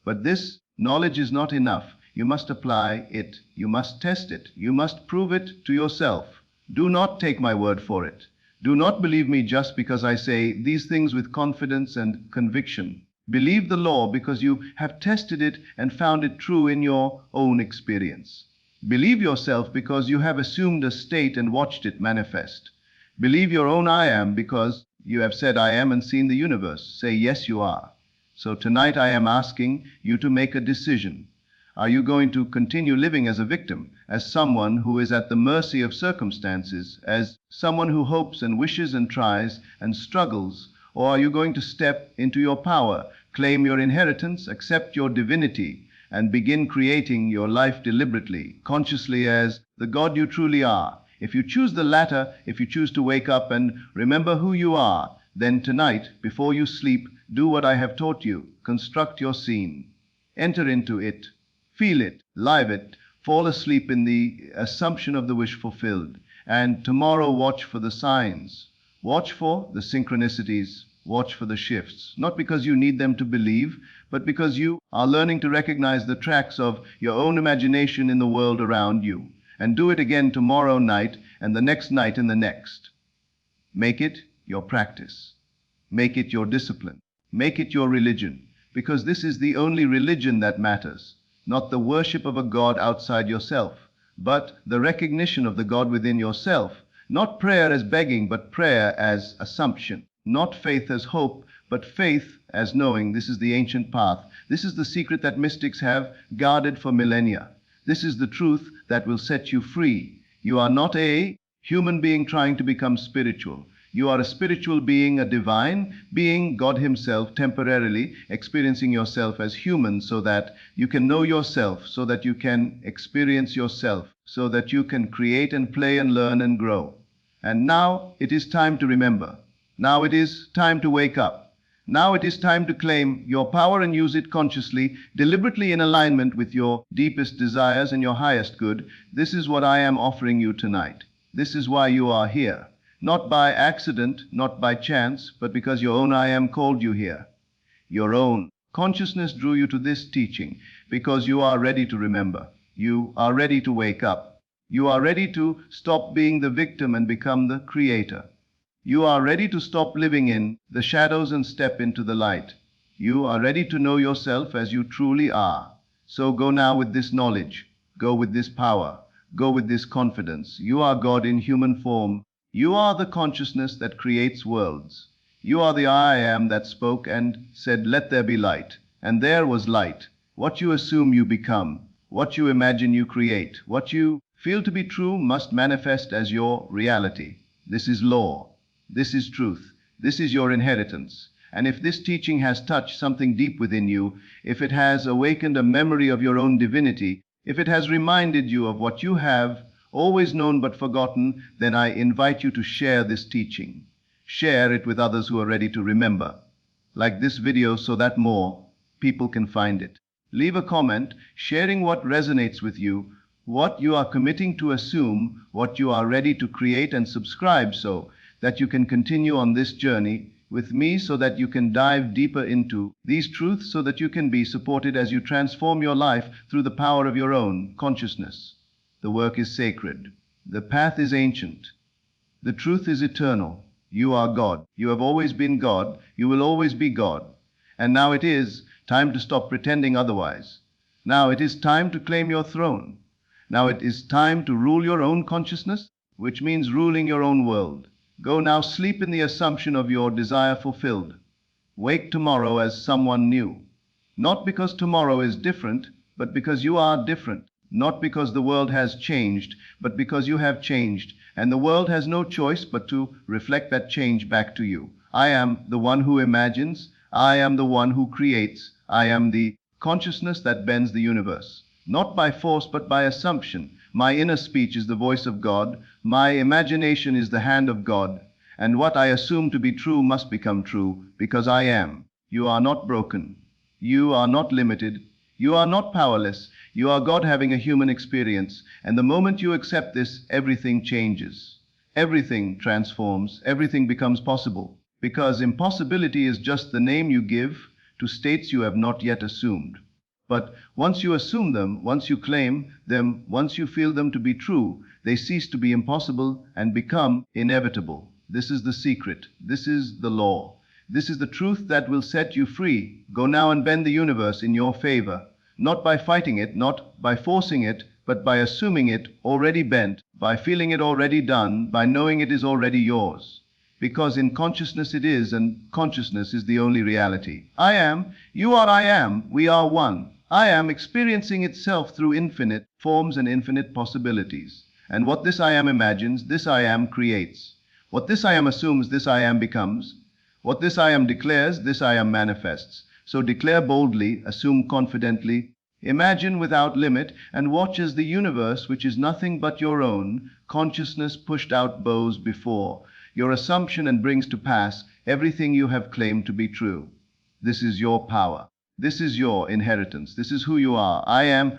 But this knowledge is not enough. You must apply it. You must test it. You must prove it to yourself. Do not take my word for it. Do not believe me just because I say these things with confidence and conviction. Believe the law because you have tested it and found it true in your own experience. Believe yourself because you have assumed a state and watched it manifest. Believe your own I am because you have said I am and seen the universe. Say yes, you are. So tonight I am asking you to make a decision. Are you going to continue living as a victim, as someone who is at the mercy of circumstances, as someone who hopes and wishes and tries and struggles? Or are you going to step into your power, claim your inheritance, accept your divinity, and begin creating your life deliberately, consciously as the God you truly are? If you choose the latter, if you choose to wake up and remember who you are, then tonight, before you sleep, do what I have taught you. Construct your scene. Enter into it. Feel it, live it, fall asleep in the assumption of the wish fulfilled. And tomorrow watch for the signs. Watch for the synchronicities. Watch for the shifts. Not because you need them to believe, but because you are learning to recognize the tracks of your own imagination in the world around you. And do it again tomorrow night and the next night and the next. Make it your practice. Make it your discipline. Make it your religion. Because this is the only religion that matters. Not the worship of a God outside yourself, but the recognition of the God within yourself. Not prayer as begging, but prayer as assumption. Not faith as hope, but faith as knowing. This is the ancient path. This is the secret that mystics have guarded for millennia. This is the truth that will set you free. You are not a human being trying to become spiritual. You are a spiritual being, a divine being, God Himself, temporarily experiencing yourself as human so that you can know yourself, so that you can experience yourself, so that you can create and play and learn and grow. And now it is time to remember. Now it is time to wake up. Now it is time to claim your power and use it consciously, deliberately in alignment with your deepest desires and your highest good. This is what I am offering you tonight. This is why you are here. Not by accident, not by chance, but because your own I am called you here. Your own consciousness drew you to this teaching because you are ready to remember. You are ready to wake up. You are ready to stop being the victim and become the creator. You are ready to stop living in the shadows and step into the light. You are ready to know yourself as you truly are. So go now with this knowledge. Go with this power. Go with this confidence. You are God in human form. You are the consciousness that creates worlds. You are the I am that spoke and said, "Let there be light." And there was light. What you assume you become. What you imagine you create. What you feel to be true must manifest as your reality. This is law. This is truth. This is your inheritance. And if this teaching has touched something deep within you, if it has awakened a memory of your own divinity, if it has reminded you of what you have always known but forgotten, then I invite you to share this teaching. Share it with others who are ready to remember. Like this video so that more people can find it. Leave a comment sharing what resonates with you, what you are committing to assume, what you are ready to create, and subscribe so that you can continue on this journey with me, so that you can dive deeper into these truths, so that you can be supported as you transform your life through the power of your own consciousness. The work is sacred. The path is ancient. The truth is eternal. You are God. You have always been God. You will always be God. And now it is time to stop pretending otherwise. Now it is time to claim your throne. Now it is time to rule your own consciousness, which means ruling your own world. Go now, sleep in the assumption of your desire fulfilled. Wake tomorrow as someone new. Not because tomorrow is different, but because you are different. Not because the world has changed, but because you have changed, and the world has no choice but to reflect that change back to you. I am the one who imagines. I am the one who creates. I am the consciousness that bends the universe. Not by force, but by assumption. My inner speech is the voice of God. My imagination is the hand of God. And what I assume to be true must become true, because I am. You are not broken. You are not limited. You are not powerless. You are God having a human experience. And the moment you accept this, everything changes. Everything transforms. Everything becomes possible. Because impossibility is just the name you give to states you have not yet assumed. But once you assume them, once you claim them, once you feel them to be true, they cease to be impossible and become inevitable. This is the secret. This is the law. This is the truth that will set you free. Go now and bend the universe in your favor. Not by fighting it, not by forcing it, but by assuming it already bent, by feeling it already done, by knowing it is already yours. Because in consciousness it is, and consciousness is the only reality. I am, you are I am, we are one. I am experiencing itself through infinite forms and infinite possibilities. And what this I am imagines, this I am creates. What this I am assumes, this I am becomes. What this I am declares, this I am manifests. So declare boldly, assume confidently, imagine without limit, and watch as the universe, which is nothing but your own consciousness, pushed out bows before your assumption and brings to pass everything you have claimed to be true. This is your power. This is your inheritance. This is who you are. I am